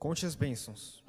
Conte as bênçãos.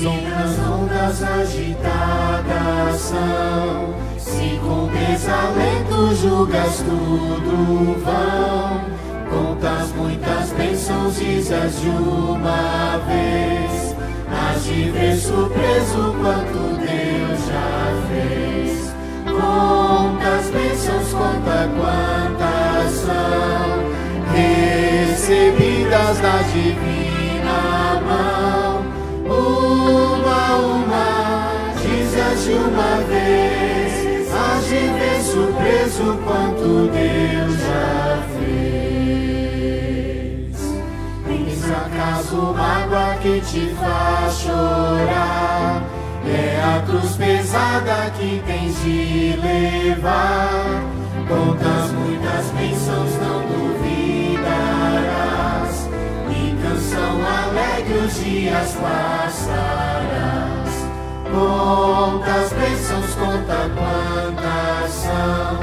Nas ondas agitadas são, se com desalento julgas tudo vão, contas muitas bênçãos, dizes de uma vez, hás de ver surpreso quanto Deus já fez. Contas bênçãos, conta quantas são, recebidas da divina mão. Uma, dizes de uma vez, hás de ver surpreso quanto Deus já fez. Tens acaso mágoa que te faz chorar? É a cruz pesada que tens de levar. Contas muitas bênçãos, não duvidarás, e canção alegre os dias passarás. Contas bênçãos, conta quantas são,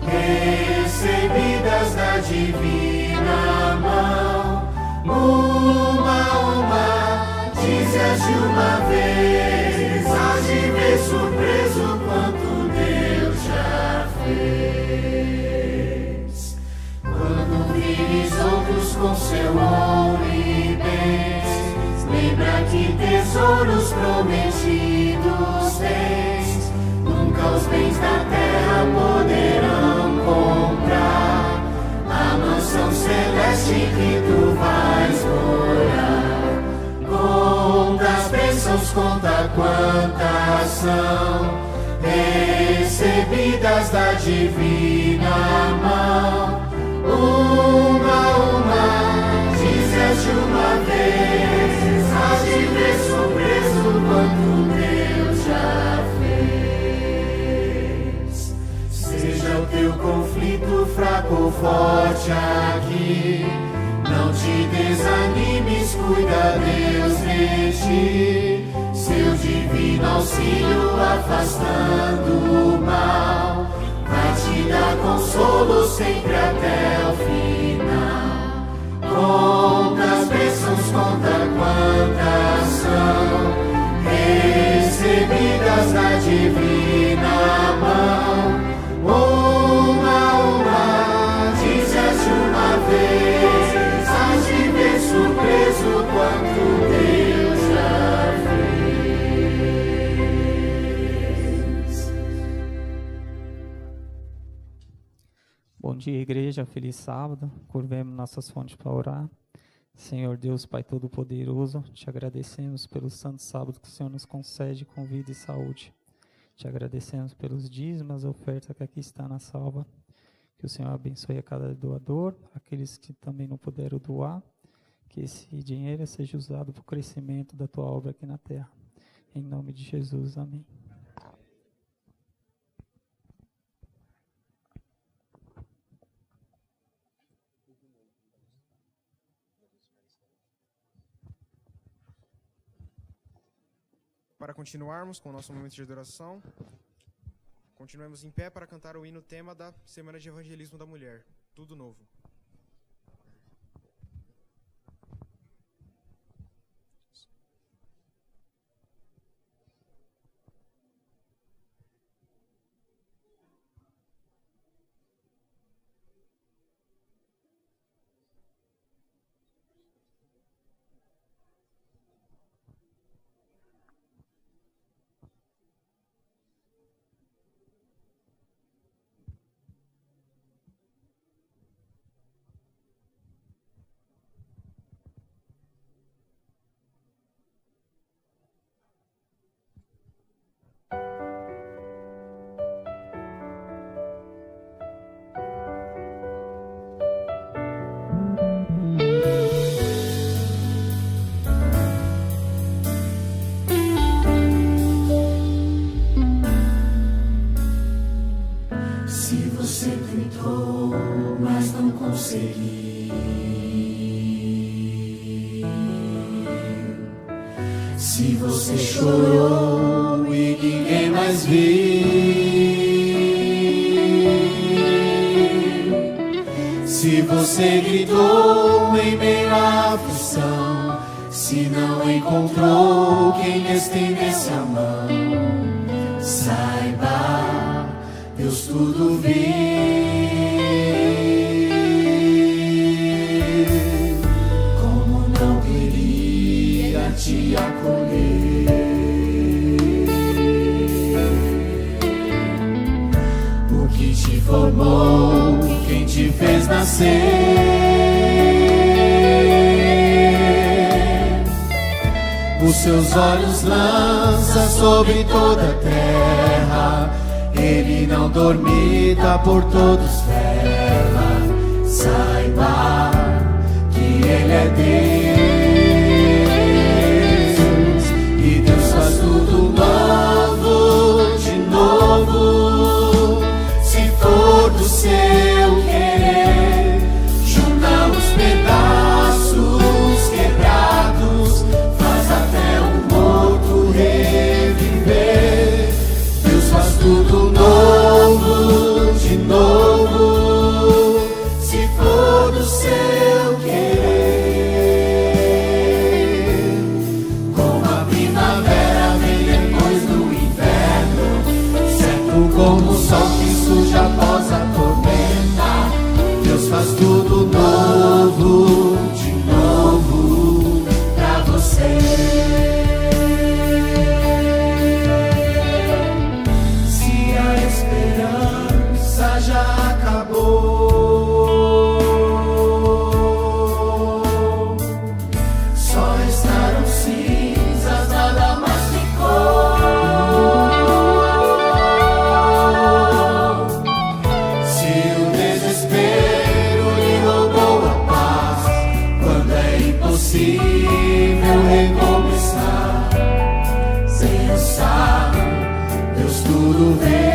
recebidas da divina mão. Uma, dizes de uma vez, hás de ver surpreso quanto Deus já fez. Quando vires outros com seu ouro e bens, lembra que tesouros prometidos tens. Nunca os bens da terra poderão comprar a mansão celeste que tu vais morar. Contas bênçãos, conta quantas são, recebidas da divina mão. Uma, dizes de uma vez, hás de ver surpreso quanto Deus já fez. Seja o teu conflito fraco ou forte aqui, não te desanimes, cuida Deus de ti. Seu divino auxílio afastando o mal, vai te dar consolo sempre até o final. Contas bênçãos, conta quantas são, recebidas da divina mão. Uma, dizes de uma vez, hás de ver surpreso quanto Deus já fez. Bom dia, igreja, feliz sábado. Curvemos nossas fontes para orar. Senhor Deus, Pai Todo-Poderoso, te agradecemos pelo santo sábado que o Senhor nos concede com vida e saúde. Te agradecemos pelos dízimos, a oferta que aqui está na salva. Que o Senhor abençoe a cada doador, aqueles que também não puderam doar. Que esse dinheiro seja usado para o crescimento da tua obra aqui na terra. Em nome de Jesus, amém. Para continuarmos com o nosso momento de adoração, continuemos em pé para cantar o hino tema da Semana de Evangelismo da Mulher, Tudo Novo. Você tentou, mas não conseguiu. Se você chorou e ninguém mais viu, se você gritou em meio à aflição, se não encontrou quem estendesse a mão, saiba, Deus tudo viu. Como não queria te acolher, o que te formou, quem te fez nascer, os seus olhos lança sobre toda a terra. Ele não dormita, por todos vela. Saiba que Ele é Deus, e Deus faz tudo novo, de novo. Se for do seu querer, junta os pedaços quebrados, faz até o morto reviver. Deus faz tudo novo, de novo, se for do seu querer. Como a primavera vem depois do inverno, certo como o sol que surge após a tormenta. Deus faz tudo novo, de novo, pra você. Já acabou, só restaram cinzas, nada mais ficou. Se o desespero lhe roubou a paz, quando é impossível recomeçar, pensar, Deus tudo vê.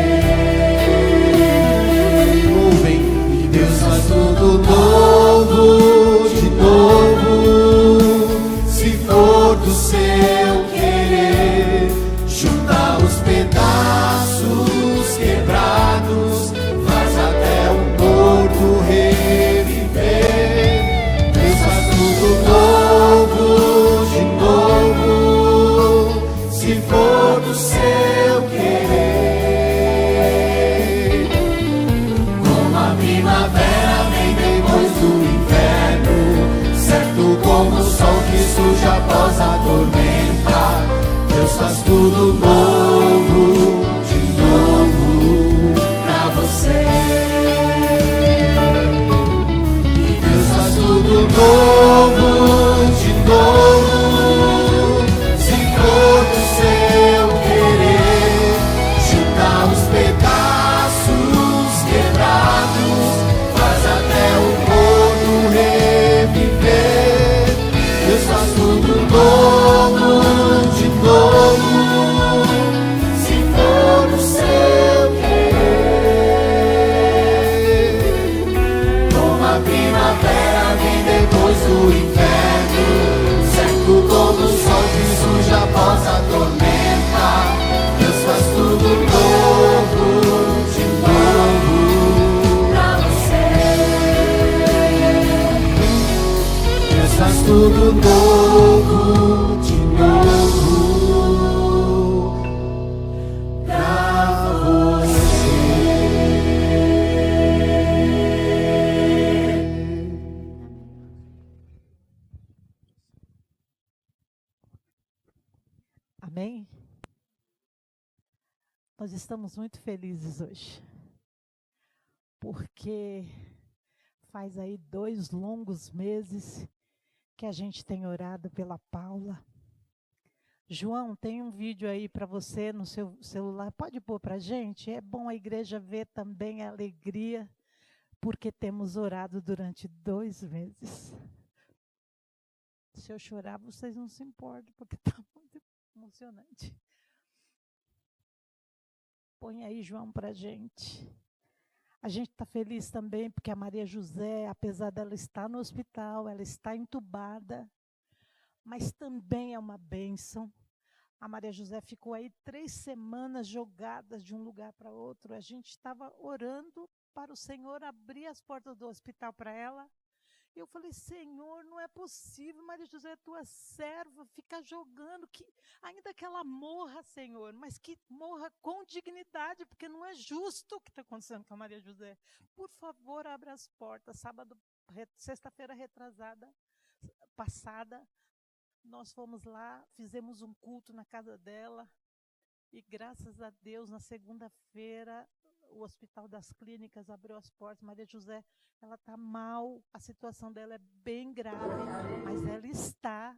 Deus faz tudo novo, de novo, se for do seu querer. Junta os pedaços quebrados, faz até o morto reviver. Deus faz tudo novo, de novo, se for do seu querer. Primavera vem depois do inverno, certo como o sol que surge após a tormenta. Deus faz tudo novo, de novo, pra você. E Deus faz tudo novo, de novo, se for do seu querer. Junta os pedaços quebrados, faz até o morto reviver. Deus faz tudo novo, de novo, se for do seu querer. Como a primavera vem depois do inverno, certo como o sol que surge após a tormenta. Deus faz tudo novo, de novo, pra você. Deus faz tudo novo, de novo, pra você. Amém? Nós estamos muito felizes hoje, porque faz aí 2 longos meses que a gente tem orado pela Paula. João, tem um vídeo aí para você no seu celular, pode pôr para a gente? É bom a igreja ver também a alegria, porque temos orado durante 2 meses. Se eu chorar, vocês não se importam, porque está muito emocionante. Põe aí, João, para a gente. A gente está feliz também porque a Maria José, apesar dela estar no hospital, ela está entubada, mas também é uma bênção. A Maria José ficou aí 3 semanas jogadas de um lugar para outro. A gente estava orando para o Senhor abrir as portas do hospital para ela. E eu falei, Senhor, não é possível, Maria José é tua serva, fica jogando, ainda que ela morra, Senhor, mas que morra com dignidade, porque não é justo o que está acontecendo com a Maria José. Por favor, abra as portas. Sexta-feira passada, nós fomos lá, fizemos um culto na casa dela, e graças a Deus, na segunda-feira, o Hospital das Clínicas abriu as portas. Maria José, ela está mal, a situação dela é bem grave, mas ela está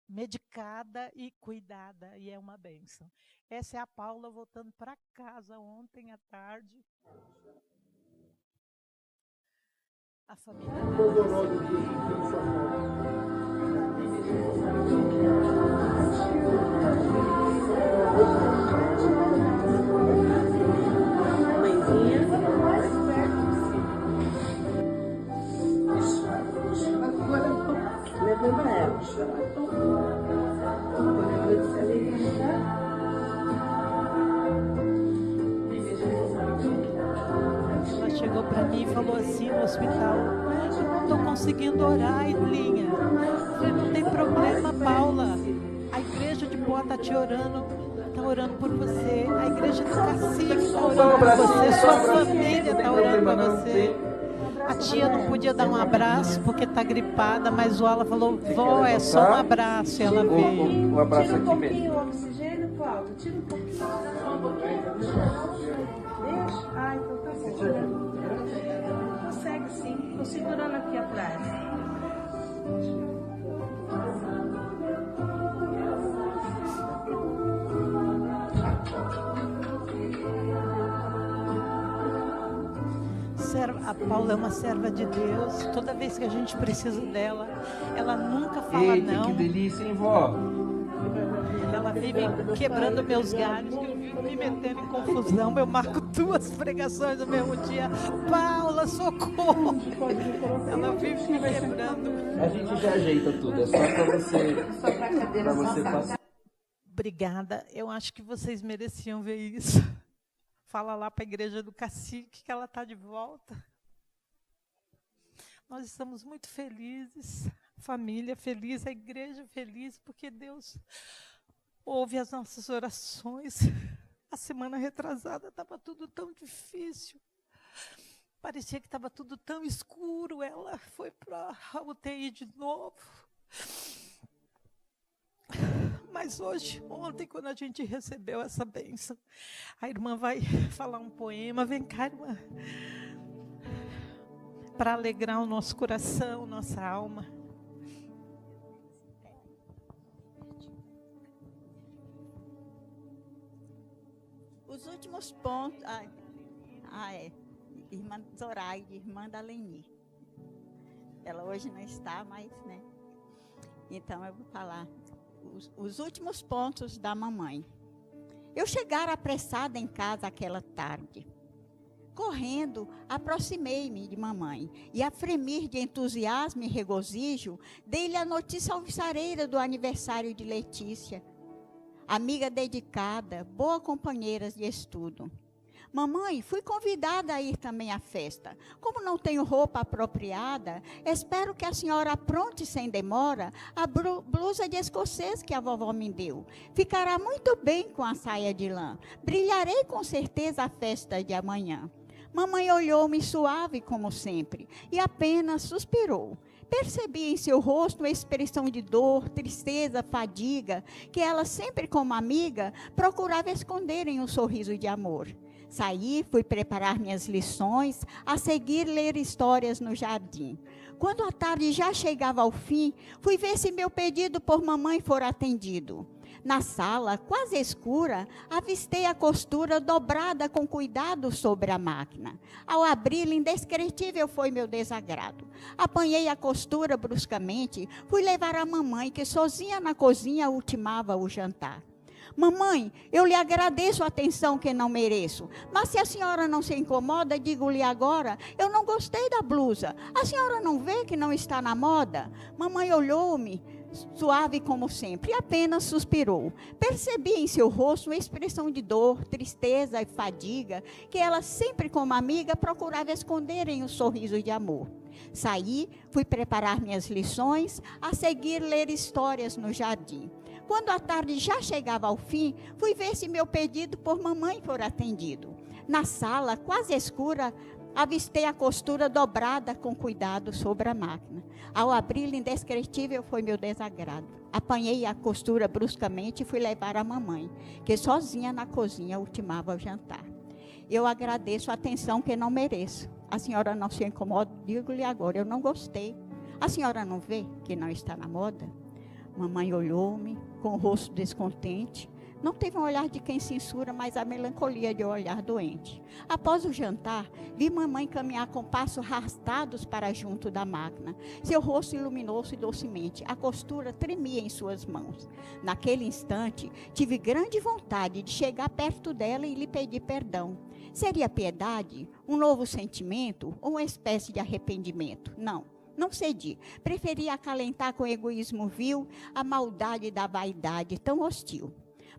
medicada e cuidada, e é uma bênção. Essa é a Paula voltando para casa ontem à tarde. A família ela chegou para mim e falou assim no hospital, eu não estou conseguindo orar, Idlinha. Eu falei, não tem problema, Paula, a igreja de Poá está te orando, está orando por você, a igreja do Cacique está orando por você, sua família está orando por você. A tia não podia dar um abraço porque está gripada, mas o Ala falou, vó, é só um abraço, e ela veio. Um abraço aqui mesmo. O oxigênio, Cláudia, tira um pouquinho. Deixa? Ah, então tá bom. Consegue sim, estou segurando aqui atrás. A Paula é uma serva de Deus. Toda vez que a gente precisa dela, ela nunca fala não. Que delícia, hein, vó? Ela vive quebrando meus galhos, que eu vivo me metendo em confusão. Eu marco 2 pregações no mesmo dia. Paula, socorro! Ela vive me quebrando. A gente já ajeita tudo, é só para você passar. Obrigada. Eu acho que vocês mereciam ver isso. Fala lá para a igreja do Cacique que ela está de volta. Nós estamos muito felizes, família feliz, a igreja feliz, porque Deus ouve as nossas orações. A semana retrasada estava tudo tão difícil. Parecia que estava tudo tão escuro. Ela foi para a UTI de novo. Mas ontem, quando a gente recebeu essa bênção, a irmã vai falar um poema. Vem cá, irmã. Para alegrar o nosso coração, nossa alma. Os últimos pontos... Irmã Zoraide, irmã da Leni. Ela hoje não está, mas, né? Então, eu vou falar os últimos pontos da mamãe. Eu chegara apressada em casa aquela tarde. Correndo, aproximei-me de mamãe e, a fremir de entusiasmo e regozijo, dei-lhe a notícia alvissareira do aniversário de Letícia. Amiga dedicada, boa companheira de estudo. Mamãe, fui convidada a ir também à festa. Como não tenho roupa apropriada, espero que a senhora apronte sem demora a blusa de escocês que a vovó me deu. Ficará muito bem com a saia de lã. Brilharei com certeza a festa de amanhã. Mamãe olhou-me suave como sempre e apenas suspirou. Percebi em seu rosto uma expressão de dor, tristeza, fadiga, que ela sempre como amiga procurava esconder em um sorriso de amor. Saí, fui preparar minhas lições, a seguir ler histórias no jardim. Quando a tarde já chegava ao fim, fui ver se meu pedido por mamãe fora atendido. Na sala, quase escura, avistei a costura dobrada com cuidado sobre a máquina. Ao abri-la, indescritível foi meu desagrado. Apanhei a costura bruscamente, fui levar a mamãe, que sozinha na cozinha ultimava o jantar. Mamãe, eu lhe agradeço a atenção que não mereço. Mas se a senhora não se incomoda, digo-lhe agora, eu não gostei da blusa. A senhora não vê que não está na moda? Mamãe olhou-me, suave como sempre, e apenas suspirou. Percebi em seu rosto uma expressão de dor, tristeza e fadiga, que ela sempre como amiga procurava esconder em um sorriso de amor. Saí, fui preparar minhas lições, a seguir ler histórias no jardim. Quando a tarde já chegava ao fim, fui ver se meu pedido por mamãe for atendido. Na sala, quase escura, avistei a costura dobrada com cuidado sobre a máquina. Ao abri-la, indescritível foi meu desagrado. Apanhei a costura bruscamente e fui levar a mamãe, que sozinha na cozinha ultimava o jantar. Eu agradeço a atenção que não mereço. A senhora não se incomoda? Digo-lhe agora, eu não gostei. A senhora não vê que não está na moda? Mamãe olhou-me com o rosto descontente. Não teve um olhar de quem censura, mas a melancolia de um olhar doente. Após o jantar, vi mamãe caminhar com passos arrastados para junto da máquina. Seu rosto iluminou-se docemente. A costura tremia em suas mãos. Naquele instante, tive grande vontade de chegar perto dela e lhe pedir perdão. Seria piedade, um novo sentimento ou uma espécie de arrependimento? Não cedi. Preferi acalentar com egoísmo vil a maldade da vaidade tão hostil.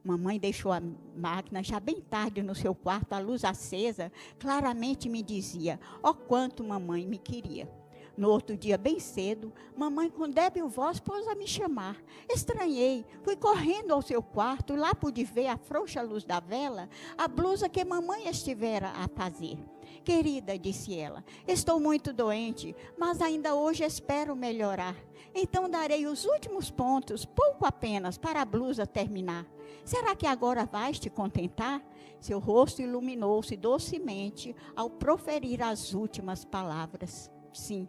Mamãe deixou a máquina já bem tarde no seu quarto, a luz acesa, claramente me dizia, ó quanto mamãe me queria. No outro dia, bem cedo, mamãe com débil voz pôs a me chamar. Estranhei, fui correndo ao seu quarto, lá pude ver a frouxa luz da vela, a blusa que mamãe estivera a fazer. Querida, disse ela, estou muito doente, mas ainda hoje espero melhorar. Então darei os últimos pontos, pouco apenas, para a blusa terminar. Será que agora vais te contentar? Seu rosto iluminou-se docemente ao proferir as últimas palavras. Sim,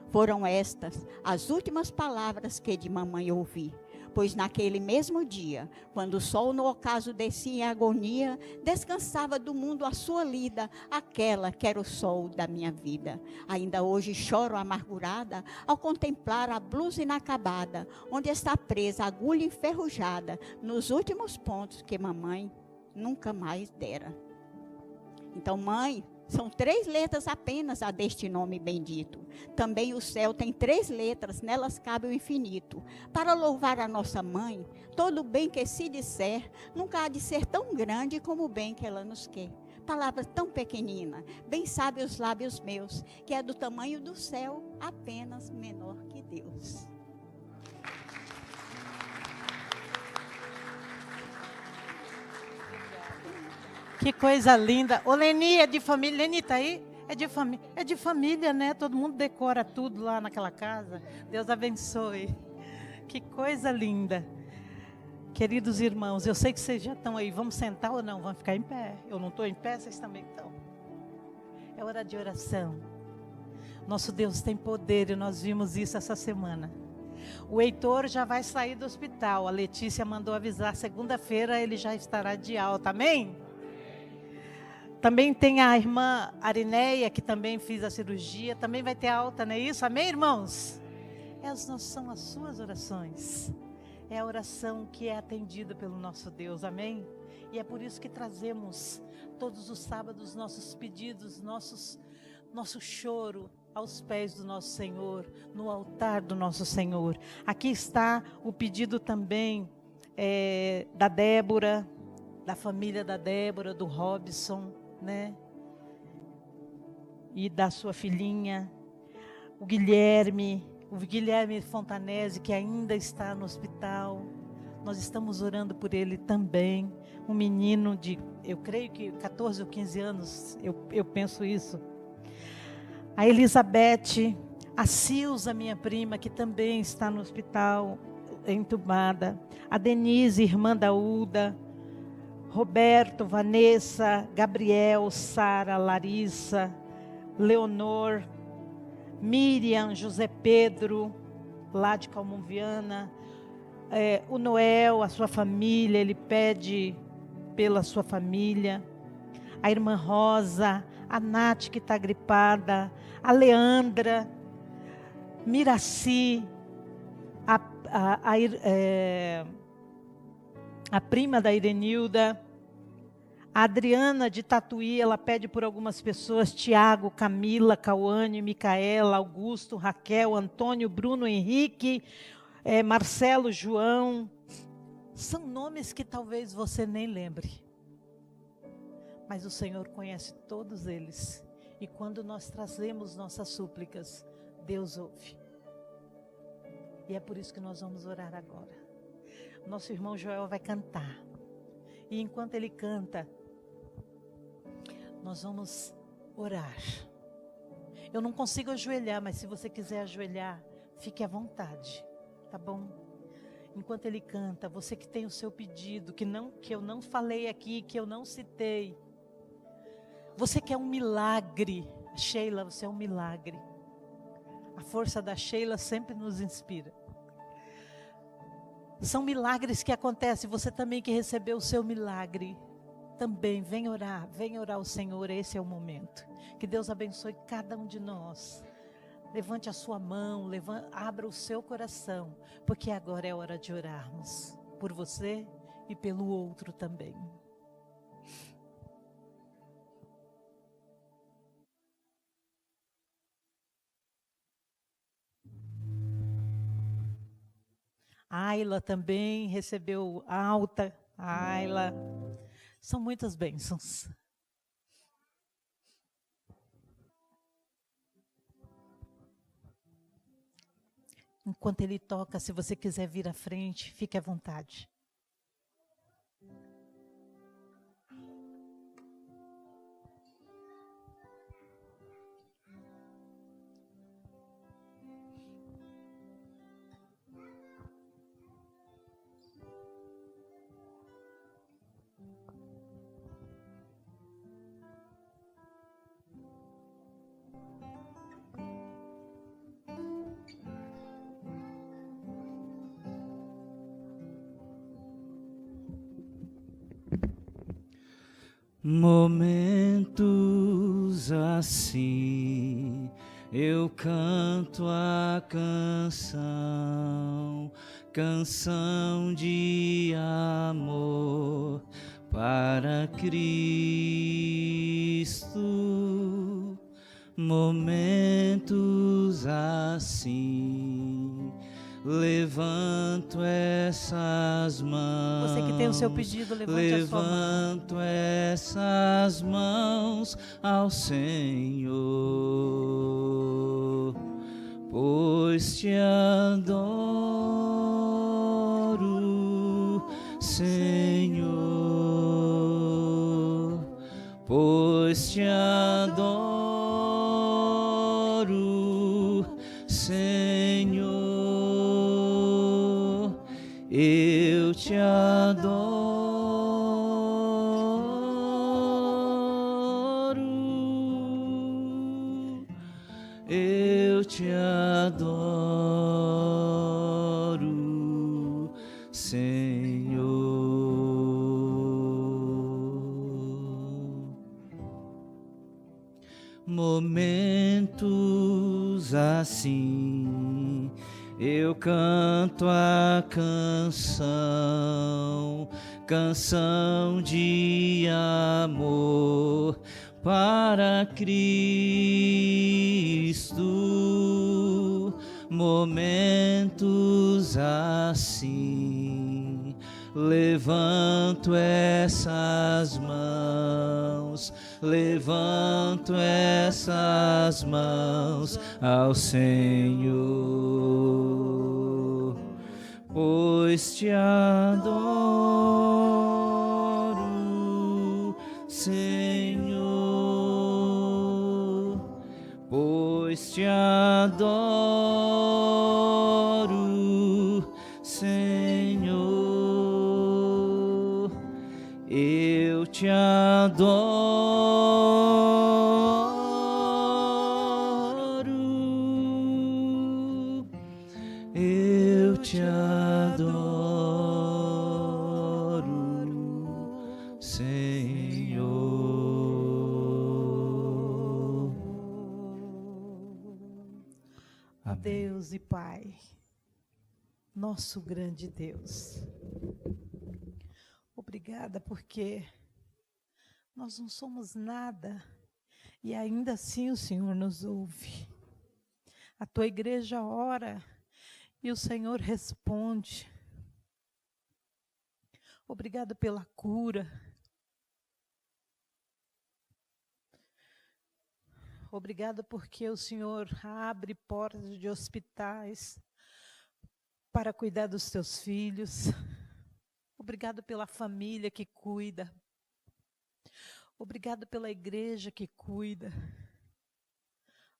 foram estas as últimas palavras que de mamãe ouvi. Pois naquele mesmo dia, quando o sol no ocaso descia em agonia, descansava do mundo a sua lida, aquela que era o sol da minha vida. Ainda hoje choro amargurada ao contemplar a blusa inacabada, onde está presa a agulha enferrujada, nos últimos pontos que mamãe nunca mais dera. Então, mãe, são 3 letras apenas a deste nome bendito. Também o céu tem 3 letras, nelas cabe o infinito. Para louvar a nossa mãe, todo o bem que se disser, nunca há de ser tão grande como o bem que ela nos quer. Palavra tão pequenina, bem sabe os lábios meus, que é do tamanho do céu, apenas menor que Deus. Que coisa linda. Ô, Leni, é de família. Leni, tá aí? É de família, né? Todo mundo decora tudo lá naquela casa. Deus abençoe. Que coisa linda. Queridos irmãos, eu sei que vocês já estão aí. Vamos sentar ou não? Vamos ficar em pé? Eu não estou em pé, vocês também estão. É hora de oração. Nosso Deus tem poder e nós vimos isso essa semana. O Heitor já vai sair do hospital. A Letícia mandou avisar. Segunda-feira ele já estará de alta. Amém? Também tem a irmã Arineia, que também fez a cirurgia, também vai ter alta, não é isso? Amém, irmãos? São as suas orações. É a oração que é atendida pelo nosso Deus, amém? E é por isso que trazemos todos os sábados nossos pedidos, nosso choro aos pés do nosso Senhor, no altar do nosso Senhor. Aqui está o pedido também da Débora, da família da Débora, do Robson, né? E da sua filhinha, o Guilherme Fontanese, que ainda está no hospital. Nós estamos orando por ele também. Um menino de, eu creio que 14 ou 15 anos, eu penso isso. A Elizabeth, a Silza, minha prima, que também está no hospital, entubada. A Denise, irmã da Uda. Roberto, Vanessa, Gabriel, Sara, Larissa, Leonor, Miriam, José Pedro, lá de Calmon-Viana, o Noel, a sua família, ele pede pela sua família, a irmã Rosa, a Nath que está gripada, a Leandra, a prima da Irenilda. A Adriana de Tatuí, ela pede por algumas pessoas: Tiago, Camila, Cauane, Micaela, Augusto, Raquel, Antônio, Bruno, Henrique, Marcelo, João. São nomes que talvez você nem lembre. Mas o Senhor conhece todos eles. E quando nós trazemos nossas súplicas, Deus ouve. E é por isso que nós vamos orar agora. Nosso irmão Joel vai cantar. E enquanto ele canta, nós vamos orar. Eu não consigo ajoelhar, mas se você quiser ajoelhar, fique à vontade, tá bom? Enquanto ele canta, você que tem o seu pedido, que eu não falei aqui, que eu não citei. Você quer um milagre. Sheila, você é um milagre. A força da Sheila sempre nos inspira. São milagres que acontecem. Você também que recebeu o seu milagre, também vem orar ao Senhor. Esse é o momento. Que Deus abençoe cada um de nós. Levante a sua mão, abra o seu coração, porque agora é hora de orarmos por você e pelo outro também. Ayla também recebeu alta. Ayla. São muitas bênçãos. Enquanto ele toca, se você quiser vir à frente, fique à vontade. Momentos assim, eu canto a canção, canção de amor para Cristo. Momentos assim, levanto essas mãos. Você que tem o seu pedido, levante a sua mão. Levanto essas mãos ao Senhor, pois te adoro, Senhor, pois te adoro, Senhor. Eu te adoro, eu te adoro, Senhor. Momentos assim, eu canto a canção, canção de amor para Cristo. Momentos assim, levanto essas mãos, levanto essas mãos ao Senhor, pois te adoro, Senhor, pois te adoro, Senhor, eu te adoro, eu te adoro, Senhor. Amém. Deus e Pai, nosso grande Deus, Obrigada porque nós não somos nada e ainda assim o Senhor nos ouve. A tua igreja ora e o Senhor responde. Obrigada pela cura. Obrigada porque o Senhor abre portas de hospitais para cuidar dos teus filhos. Obrigada pela família que cuida. Obrigada pela igreja que cuida.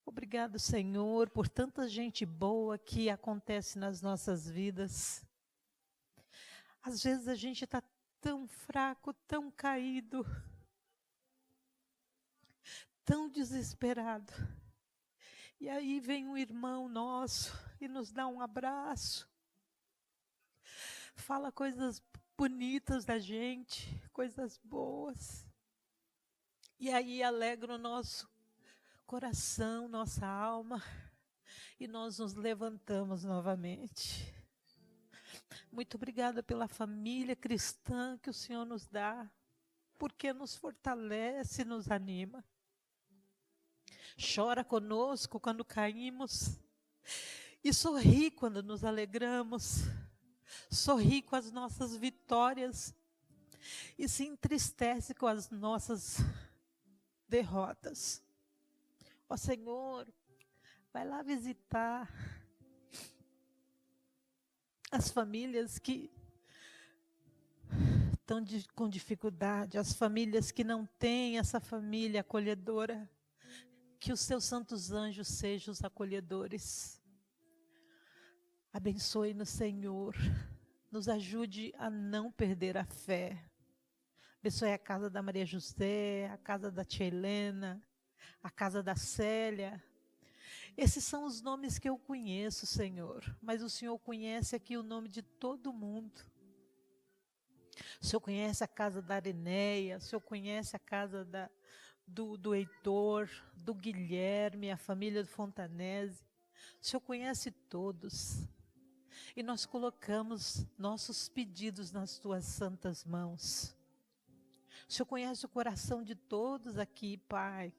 Obrigado, Senhor, por tanta gente boa que acontece nas nossas vidas. Às vezes a gente está tão fraco, tão caído, tão desesperado. E aí vem um irmão nosso e nos dá um abraço. Fala coisas bonitas da gente, coisas boas. E aí alegra o nosso coração, nossa alma, e nós nos levantamos novamente. Muito obrigada pela família cristã que o Senhor nos dá, porque nos fortalece, nos anima. Chora conosco quando caímos e sorri quando nos alegramos. Sorri com as nossas vitórias e se entristece com as nossas derrotas. Ó Senhor, vai lá visitar as famílias que estão com dificuldade, as famílias que não têm essa família acolhedora. Que os teus santos anjos sejam os acolhedores. Abençoe-nos, Senhor. Nos ajude a não perder a fé. Abençoe a casa da Maria José, a casa da tia Helena, a casa da Célia. Esses são os nomes que eu conheço, Senhor. Mas o Senhor conhece aqui o nome de todo mundo. O Senhor conhece a casa da Areneia, o Senhor conhece a casa do Heitor, do Guilherme, a família do Fontanese. O Senhor conhece todos. E nós colocamos nossos pedidos nas tuas santas mãos. O Senhor conhece o coração de todos aqui, Pai.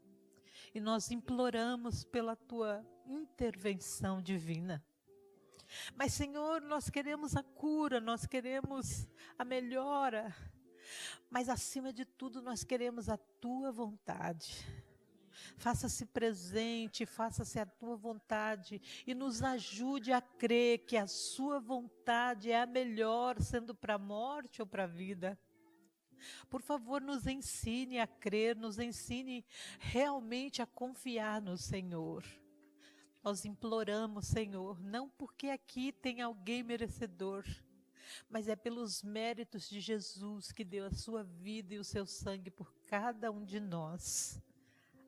E nós imploramos pela tua intervenção divina. Mas, Senhor, nós queremos a cura, nós queremos a melhora. Mas, acima de tudo, nós queremos a tua vontade. Faça-se presente, faça-se a tua vontade e nos ajude a crer que a sua vontade é a melhor, sendo para a morte ou para a vida. Por favor, nos ensine a crer, nos ensine realmente a confiar no Senhor. Nós imploramos, Senhor, não porque aqui tem alguém merecedor, mas é pelos méritos de Jesus que deu a sua vida e o seu sangue por cada um de nós.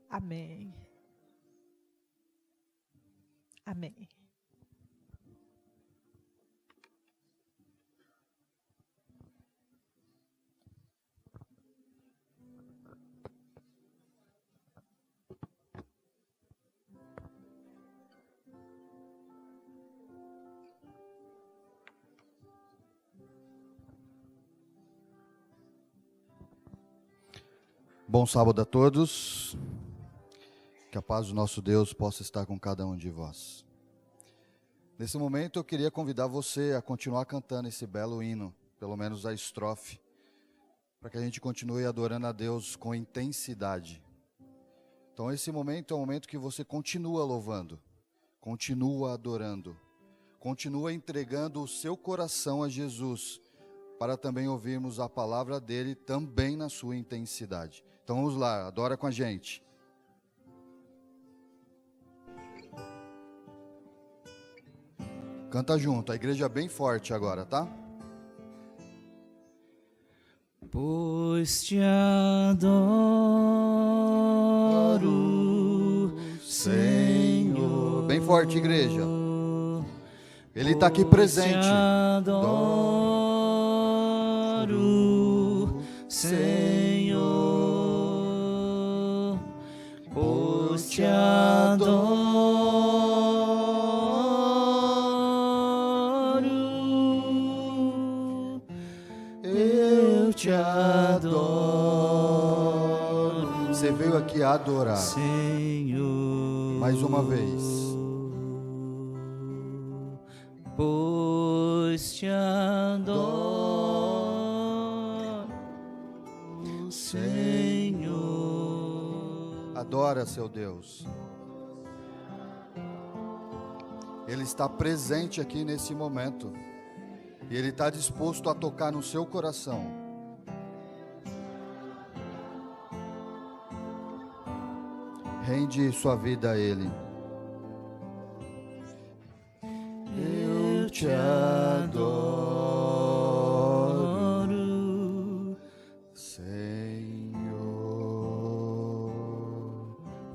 Amém. Amém. Bom sábado a todos. Que a paz do nosso Deus possa estar com cada um de vós. Nesse momento eu queria convidar você a continuar cantando esse belo hino, pelo menos a estrofe, para que a gente continue adorando a Deus com intensidade. Então esse momento é um momento que você continua louvando, continua adorando, continua entregando o seu coração a Jesus, para também ouvirmos a palavra dele também na sua intensidade. Então vamos lá, adora com a gente. Canta junto, a igreja bem forte agora, tá? Pois te adoro, Senhor. Bem forte, igreja. Ele está aqui presente. Te adoro, Senhor. Pois te adoro. Te Você veio aqui adorar. Senhor. Mais uma vez. Pois te adoro, Senhor. Adora, seu Deus. Ele está presente aqui nesse momento. E Ele está disposto a tocar no seu coração. Rende sua vida a Ele. Eu te adoro, Senhor.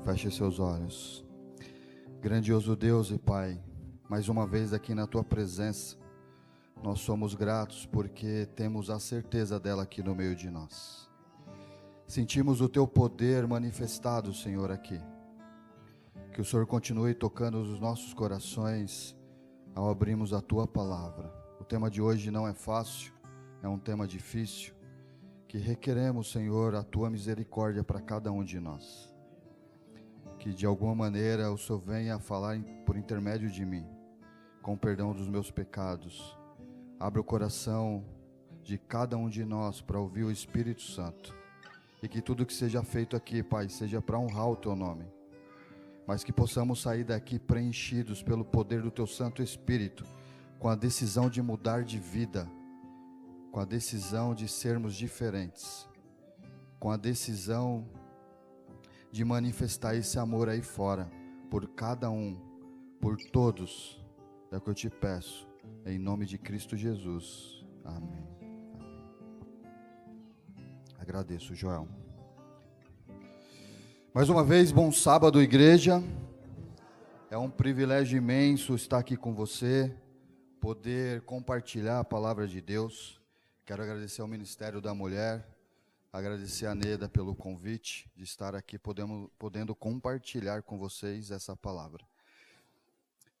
Feche seus olhos. Grandioso Deus e Pai, mais uma vez aqui na Tua presença, nós somos gratos porque temos a certeza dela aqui no meio de nós. Sentimos o Teu poder manifestado, Senhor, aqui. Que o Senhor continue tocando os nossos corações ao abrirmos a Tua palavra. O tema de hoje não é fácil, é um tema difícil, que requeremos, Senhor, a Tua misericórdia para cada um de nós. Que de alguma maneira o Senhor venha falar por intermédio de mim, com perdão dos meus pecados. Abra o coração de cada um de nós para ouvir o Espírito Santo. E que tudo que seja feito aqui, Pai, seja para honrar o Teu nome. Mas que possamos sair daqui preenchidos pelo poder do Teu Santo Espírito, com a decisão de mudar de vida, com a decisão de sermos diferentes, com a decisão de manifestar esse amor aí fora, por cada um, por todos. É o que eu te peço, em nome de Cristo Jesus. Amém. Agradeço, Joel. Mais uma vez, bom sábado, igreja. É um privilégio imenso estar aqui com você, poder compartilhar a palavra de Deus. Quero agradecer ao Ministério da Mulher, agradecer a Neda pelo convite de estar aqui, podendo compartilhar com vocês essa palavra.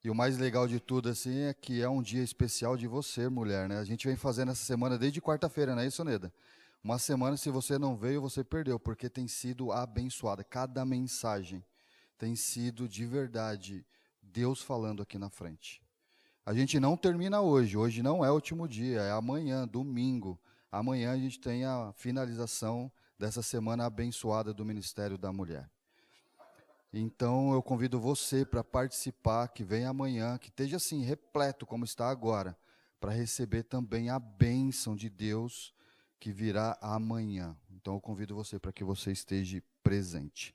E o mais legal de tudo, assim, é que é um dia especial de você, mulher, né? A gente vem fazendo essa semana desde quarta-feira, não é isso, Neda? Uma semana, se você não veio, você perdeu, porque tem sido abençoada. Cada mensagem tem sido, de verdade, Deus falando aqui na frente. A gente não termina hoje. Hoje não é o último dia, é amanhã, domingo. Amanhã a gente tem a finalização dessa semana abençoada do Ministério da Mulher. Então eu convido você para participar, que venha amanhã, que esteja assim, repleto como está agora, para receber também a bênção de Deus que virá amanhã. Então eu convido você para que você esteja presente.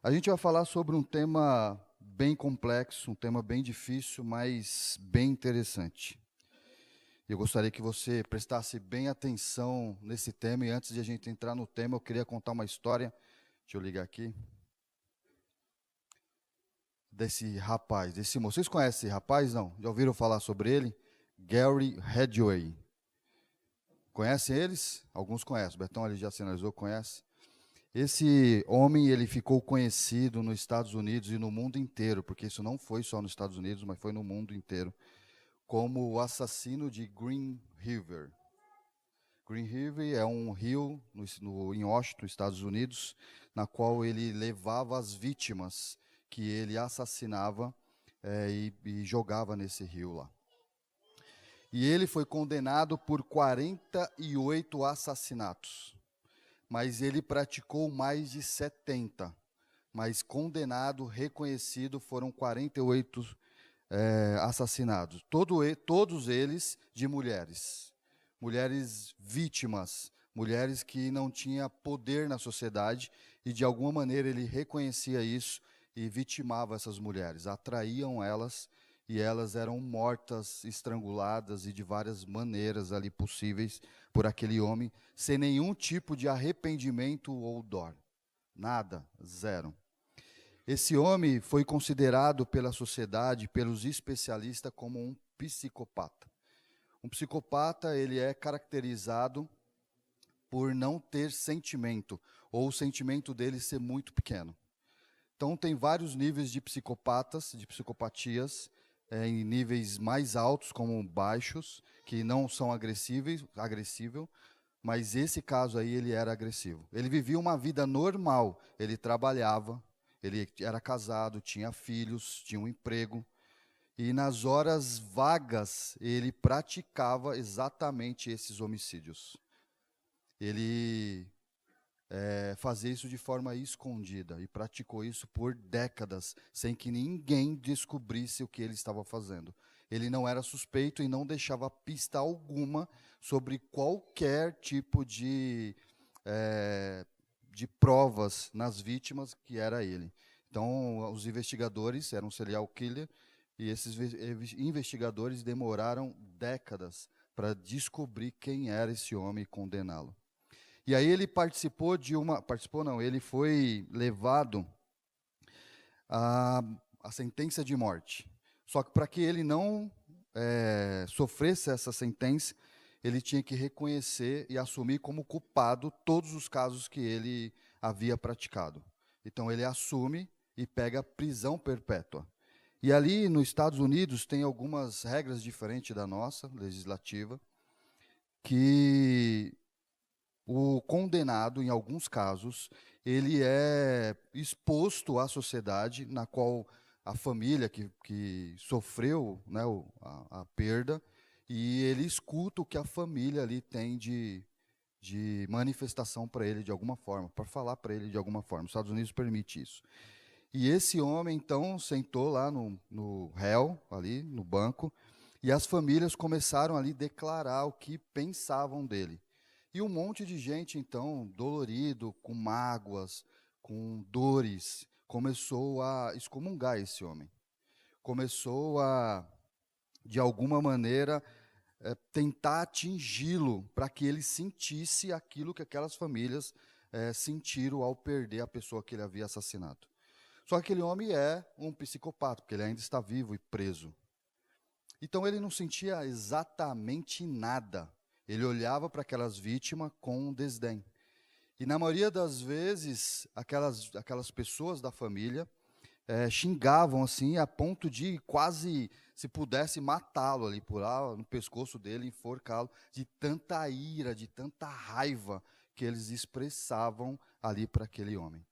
A gente vai falar sobre um tema bem complexo, um tema bem difícil, mas bem interessante. Eu gostaria que você prestasse bem atenção nesse tema, e antes de a gente entrar no tema, eu queria contar uma história. Deixa eu ligar aqui. Desse rapaz, desse moço. Vocês conhecem esse rapaz, não? Já ouviram falar sobre ele? Gary Hadway. Conhecem eles? Alguns conhecem. O Betão ali já sinalizou, conhece. Esse homem, ele ficou conhecido nos Estados Unidos e no mundo inteiro, porque isso não foi só nos Estados Unidos, mas foi no mundo inteiro, como o assassino de Green River. Green River é um rio em Washington, Estados Unidos, na qual ele levava as vítimas que ele assassinava e jogava nesse rio lá. E ele foi condenado por 48 assassinatos, mas ele praticou mais de 70. Mas condenado, reconhecido, foram 48 assassinados. Todos eles de mulheres. Mulheres vítimas, mulheres que não tinham poder na sociedade, e de alguma maneira ele reconhecia isso e vitimava essas mulheres, atraíam elas, e elas eram mortas, estranguladas e de várias maneiras ali possíveis por aquele homem, sem nenhum tipo de arrependimento ou dor. Nada, zero. Esse homem foi considerado pela sociedade, pelos especialistas, como um psicopata. Um psicopata, ele é caracterizado por não ter sentimento, ou o sentimento dele ser muito pequeno. Então, tem vários níveis de psicopatas, de psicopatias, em níveis mais altos como baixos, que não são agressível, Mas esse caso aí, ele era agressivo. Ele vivia uma vida normal. Ele trabalhava, ele era casado, tinha filhos, tinha um emprego. E nas horas vagas, ele praticava exatamente esses homicídios. Ele fazia isso de forma escondida e praticou isso por décadas, sem que ninguém descobrisse o que ele estava fazendo. Ele não era suspeito e não deixava pista alguma sobre qualquer tipo de provas nas vítimas que era ele. Então, os investigadores, eram um serial killer, e esses investigadores demoraram décadas para descobrir quem era esse homem e condená-lo. E aí ele ele foi levado à sentença de morte. Só que para que ele não sofresse essa sentença, ele tinha que reconhecer e assumir como culpado todos os casos que ele havia praticado. Então ele assume e pega prisão perpétua. E ali nos Estados Unidos tem algumas regras diferentes da nossa legislativa, que o condenado, em alguns casos, ele é exposto à sociedade na qual a família que sofreu, né, a perda, e ele escuta o que a família ali tem de manifestação para ele de alguma forma, para falar para ele de alguma forma. Os Estados Unidos permite isso. E esse homem, então, sentou lá no réu, ali no banco, e as famílias começaram ali a declarar o que pensavam dele. E um monte de gente, então, dolorido, com mágoas, com dores, começou a excomungar esse homem. Começou a, de alguma maneira, tentar atingi-lo para que ele sentisse aquilo que aquelas famílias sentiram ao perder a pessoa que ele havia assassinado. Só que aquele homem é um psicopata, porque ele ainda está vivo e preso. Então ele não sentia exatamente nada. Ele olhava para aquelas vítimas com desdém. E na maioria das vezes, aquelas pessoas da família xingavam assim, a ponto de quase, se pudesse, matá-lo ali, pular no pescoço dele, enforcá-lo, de tanta ira, de tanta raiva que eles expressavam ali para aquele homem.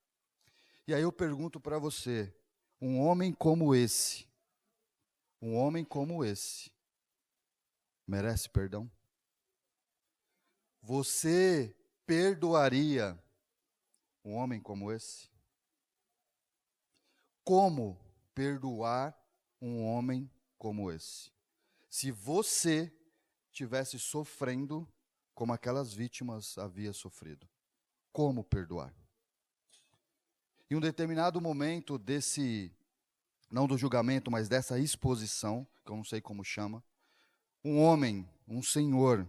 E aí eu pergunto para você, um homem como esse, merece perdão? Você perdoaria um homem como esse? Como perdoar um homem como esse? Se você estivesse sofrendo como aquelas vítimas haviam sofrido, como perdoar? Em um determinado momento não do julgamento, mas dessa exposição, que eu não sei como chama, um homem, um senhor,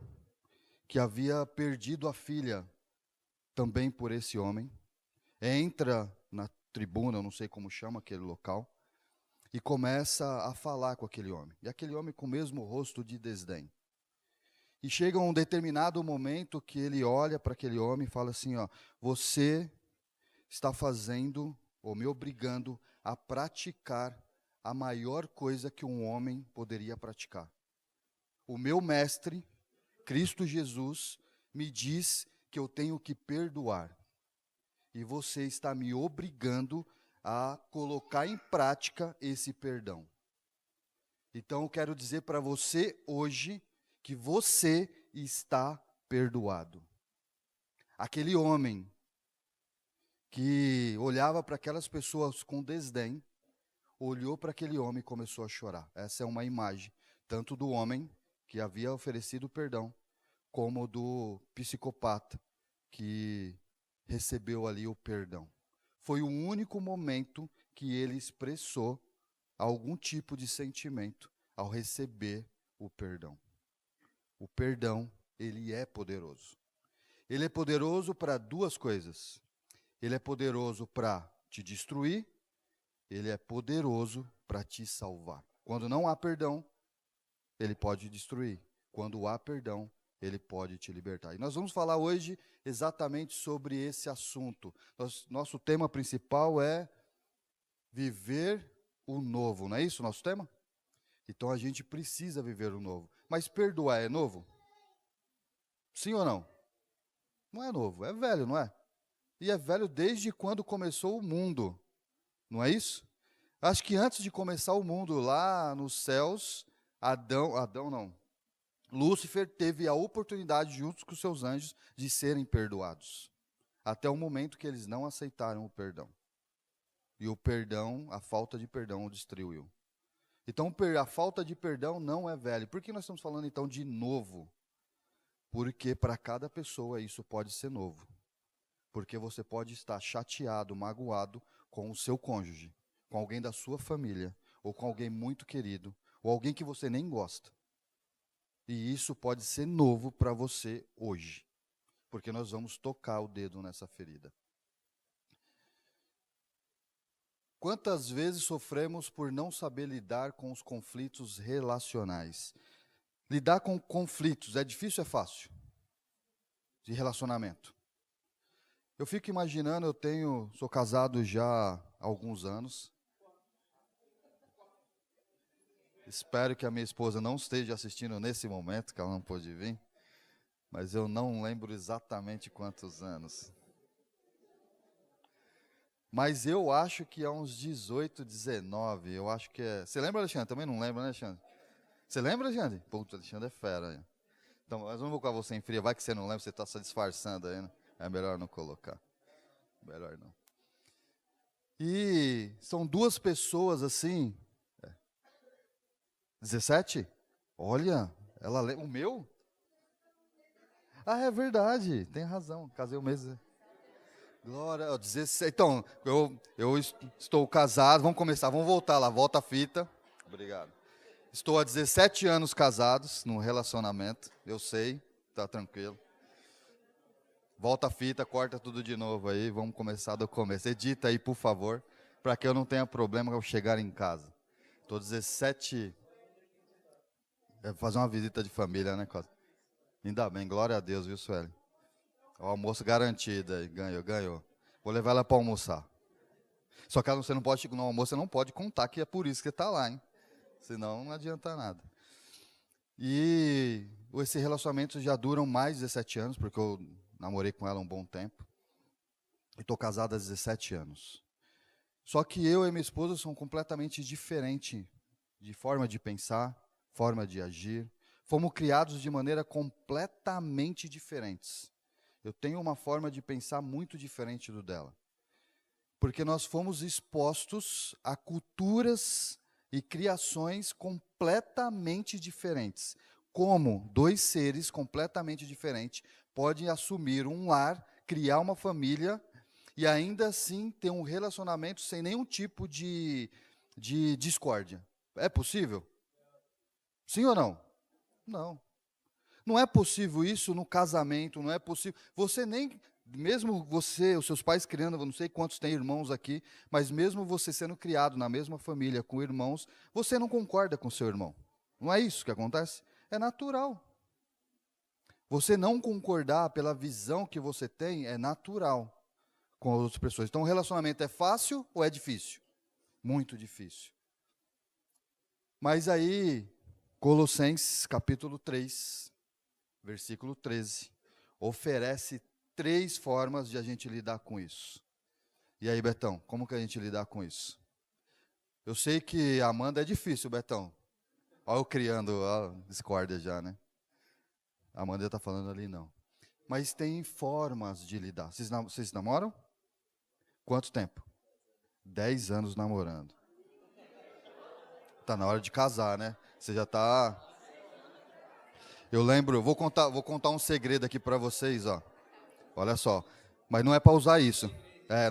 que havia perdido a filha, também por esse homem, entra na tribuna, eu não sei como chama aquele local, e começa a falar com aquele homem. E aquele homem com o mesmo rosto de desdém. E chega um determinado momento que ele olha para aquele homem e fala assim, você está fazendo, ou me obrigando a praticar a maior coisa que um homem poderia praticar. O meu mestre, Cristo Jesus, me diz que eu tenho que perdoar. E você está me obrigando a colocar em prática esse perdão. Então eu quero dizer para você hoje que você está perdoado. Aquele homem que olhava para aquelas pessoas com desdém, olhou para aquele homem e começou a chorar. Essa é uma imagem, tanto do homem que havia oferecido perdão, como do psicopata que recebeu ali o perdão. Foi o único momento que ele expressou algum tipo de sentimento ao receber o perdão. O perdão, ele é poderoso. Ele é poderoso para duas coisas. Ele é poderoso para te destruir, ele é poderoso para te salvar. Quando não há perdão, ele pode destruir. Quando há perdão, ele pode te libertar. E nós vamos falar hoje exatamente sobre esse assunto. Nosso tema principal é viver o novo, não é isso o nosso tema? Então a gente precisa viver o novo. Mas perdoar é novo? Sim ou não? Não é novo, é velho, não é? E é velho desde quando começou o mundo, não é isso? Acho que antes de começar o mundo lá nos céus, Lúcifer teve a oportunidade, junto com seus anjos, de serem perdoados. Até o momento que eles não aceitaram o perdão. E o perdão, a falta de perdão, o destruiu. Então, a falta de perdão não é velho. Por que nós estamos falando, então, de novo? Porque para cada pessoa isso pode ser novo. Porque você pode estar chateado, magoado com o seu cônjuge, com alguém da sua família, ou com alguém muito querido, ou alguém que você nem gosta. E isso pode ser novo para você hoje. Porque nós vamos tocar o dedo nessa ferida. Quantas vezes sofremos por não saber lidar com os conflitos relacionais? Lidar com conflitos é difícil ou é fácil? De relacionamento. Eu fico imaginando, sou casado já há alguns anos. Espero que a minha esposa não esteja assistindo nesse momento, que ela não pôde vir. Mas eu não lembro exatamente quantos anos. Mas eu acho que é uns 18, 19, eu acho que é... Você lembra, Alexandre? Também não lembra, né, Alexandre? Você lembra, Alexandre? Putz, Alexandre é fera. Hein? Então, mas eu não vou colocar você em fria, vai que você não lembra, você está se disfarçando aí, né? É melhor não colocar. Melhor não. E são duas pessoas assim... 17? Olha, ela lembra... O meu? Ah, é verdade, tem razão, casei o mês... Glória, 16. Então, eu estou casado, vamos voltar lá, volta a fita. Obrigado. Estou há 17 anos casados, num relacionamento, eu sei, tá tranquilo. Volta a fita, corta tudo de novo aí, vamos começar do começo. Edita aí, por favor, para que eu não tenha problema ao chegar em casa. Estou 17... Vou fazer uma visita de família, né, Costa? Ainda bem, glória a Deus, viu, Sueli? O almoço garantido aí, ganhou. Vou levar ela para almoçar. Só que você não pode, no almoço você não pode contar que é por isso que está lá, hein? Senão não adianta nada. E esse relacionamento já duram mais de 17 anos, porque eu namorei com ela um bom tempo. E estou casado há 17 anos. Só que eu e minha esposa somos completamente diferentes de forma de pensar, forma de agir. Fomos criados de maneira completamente diferentes. Eu tenho uma forma de pensar muito diferente do dela. Porque nós fomos expostos a culturas e criações completamente diferentes. Como dois seres completamente diferentes podem assumir um lar, criar uma família e ainda assim ter um relacionamento sem nenhum tipo de discórdia. É possível? Sim ou não? Não. Não é possível isso no casamento, não é possível. Você nem, mesmo você, os seus pais criando, eu não sei quantos têm irmãos aqui, mas mesmo você sendo criado na mesma família com irmãos, você não concorda com seu irmão. Não é isso que acontece? É natural. Você não concordar pela visão que você tem é natural com as outras pessoas. Então, o relacionamento é fácil ou é difícil? Muito difícil. Mas aí, Colossenses capítulo 3, versículo 13, oferece 3 formas de a gente lidar com isso. E aí, Betão, como que a gente lidar com isso? Eu sei que a Amanda é difícil, Betão. Olha eu criando a discórdia já, né? A Amanda está falando ali, não. Mas tem formas de lidar. Vocês namoram? Quanto tempo? 10 anos namorando. Está na hora de casar, né? Você já está... Eu lembro, vou contar um segredo aqui para vocês, ó. Olha só, mas não é para usar isso.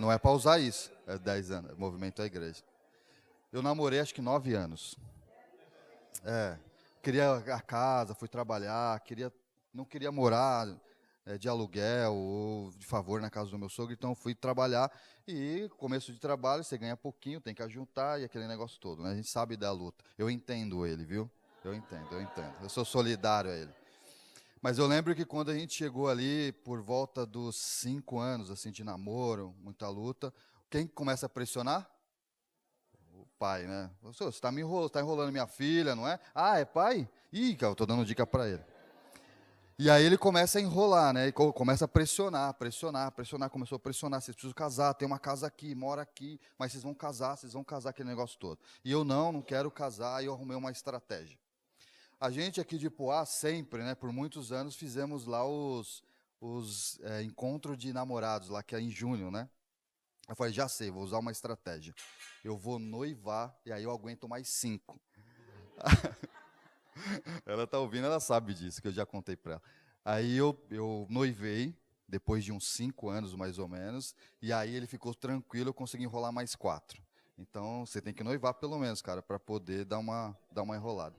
Não é para usar isso. É 10 anos, movimento da igreja. Eu namorei acho que 9 anos. Queria a casa, fui trabalhar, não queria morar de aluguel ou de favor na casa do meu sogro, então fui trabalhar e começo de trabalho, você ganha pouquinho, tem que ajuntar e aquele negócio todo, né? A gente sabe da luta. Eu entendo ele, viu? Eu entendo. Eu sou solidário a ele. Mas eu lembro que quando a gente chegou ali, por volta dos 5 anos, assim, de namoro, muita luta, quem começa a pressionar? O pai, né? Você está enrolando minha filha, não é? Ah, é pai? Ih, cara, eu estou dando dica para ele. E aí ele começa a enrolar, né? E começa a pressionar. Começou a pressionar. Vocês precisam casar, tem uma casa aqui, mora aqui, mas vocês vão casar, aquele negócio todo. E eu não quero casar, e eu arrumei uma estratégia. A gente aqui de Poá sempre, né, por muitos anos, fizemos lá os encontros de namorados, lá que é em junho, né? Eu falei, já sei, vou usar uma estratégia. Eu vou noivar, e aí eu aguento mais 5. Ela tá ouvindo, ela sabe disso, que eu já contei para ela. Aí eu noivei, depois de uns 5 anos, mais ou menos, e aí ele ficou tranquilo, eu consegui enrolar mais 4. Então, você tem que noivar pelo menos, cara, para poder dar uma enrolada.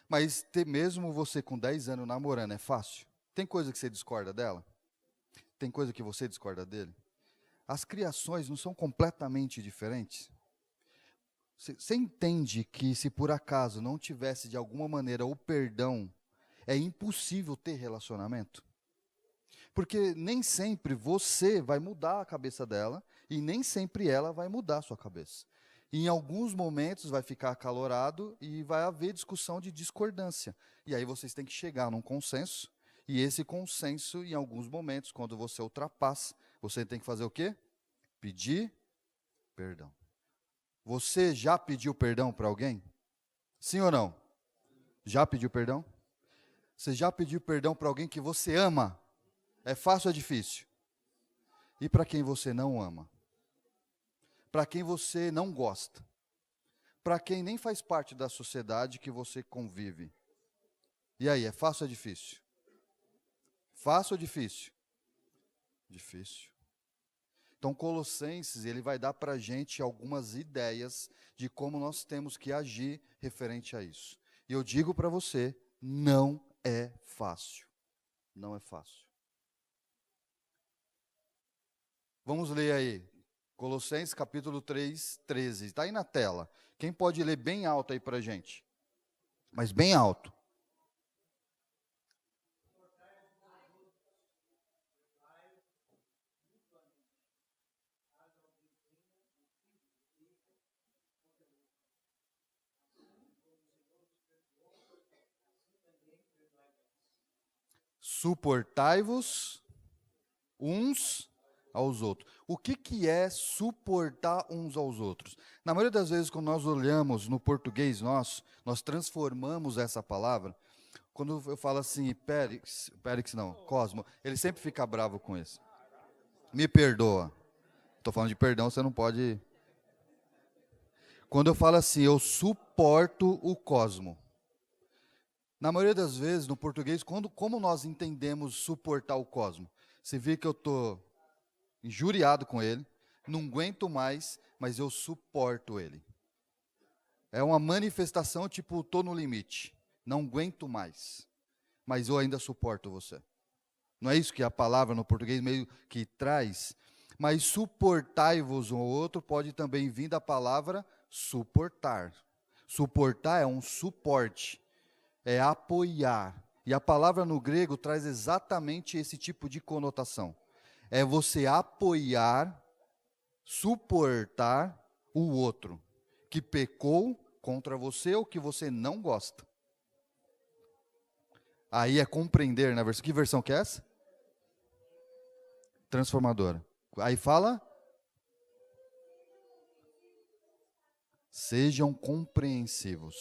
Mas mesmo você com 10 anos namorando, é fácil? Tem coisa que você discorda dela? Tem coisa que você discorda dele? As criações não são completamente diferentes? Você entende que se por acaso não tivesse de alguma maneira o perdão, é impossível ter relacionamento? Porque nem sempre você vai mudar a cabeça dela e nem sempre ela vai mudar a sua cabeça. E em alguns momentos vai ficar acalorado e vai haver discussão de discordância. E aí vocês têm que chegar num consenso, e esse consenso, em alguns momentos, quando você ultrapassa, você tem que fazer o quê? Pedir perdão. Você já pediu perdão para alguém? Sim ou não? Já pediu perdão? Você já pediu perdão para alguém que você ama? É fácil ou é difícil? E para quem você não ama? Para quem você não gosta? Para quem nem faz parte da sociedade que você convive? E aí, é fácil ou é difícil? Fácil ou difícil? Difícil. Então, Colossenses, ele vai dar para a gente algumas ideias de como nós temos que agir referente a isso. E eu digo para você, não é fácil. Não é fácil. Vamos ler aí, Colossenses capítulo 3, 13. Está aí na tela. Quem pode ler bem alto aí para a gente? Mas bem alto. Suportai-vos uns aos outros. O que é suportar uns aos outros? Na maioria das vezes, quando nós olhamos no português nós transformamos essa palavra. Quando eu falo assim, Périx não, Cosmo, ele sempre fica bravo com isso. Me perdoa. Estou falando de perdão, você não pode... Quando eu falo assim, eu suporto o Cosmo. Na maioria das vezes, no português, como nós entendemos suportar o Cosmo? Você vê que eu estou injuriado com ele, não aguento mais, mas eu suporto ele. É uma manifestação tipo, estou no limite, não aguento mais, mas eu ainda suporto você. Não é isso que a palavra no português meio que traz? Mas suportai-vos um ao outro pode também vir da palavra suportar. Suportar é um suporte. É apoiar. E a palavra no grego traz exatamente esse tipo de conotação. É você apoiar, suportar o outro que pecou contra você ou que você não gosta. Aí é compreender na versão. Que versão que é essa? Transformadora. Aí fala: sejam compreensivos.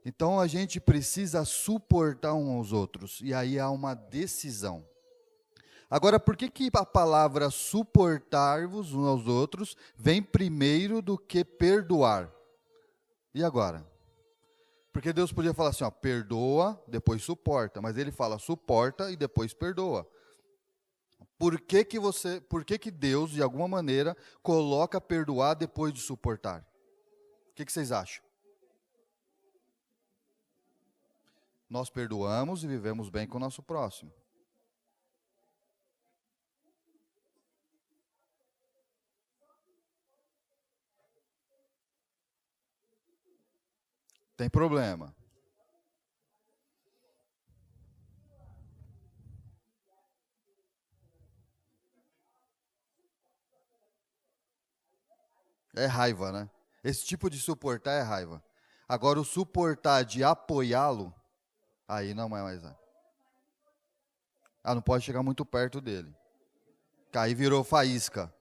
Então a gente precisa suportar uns aos outros, e aí há uma decisão. Agora, por que a palavra suportar-vos uns aos outros vem primeiro do que perdoar? E agora? Porque Deus podia falar assim, ó, perdoa, depois suporta, mas ele fala suporta e depois perdoa. Por que Deus, de alguma maneira, coloca perdoar depois de suportar? O que vocês acham? Nós perdoamos e vivemos bem com o nosso próximo. Tem problema. É raiva, né? Esse tipo de suportar é raiva. Agora, o suportar de apoiá-lo, Aí não é mais. Não pode chegar muito perto dele. Aí virou faísca.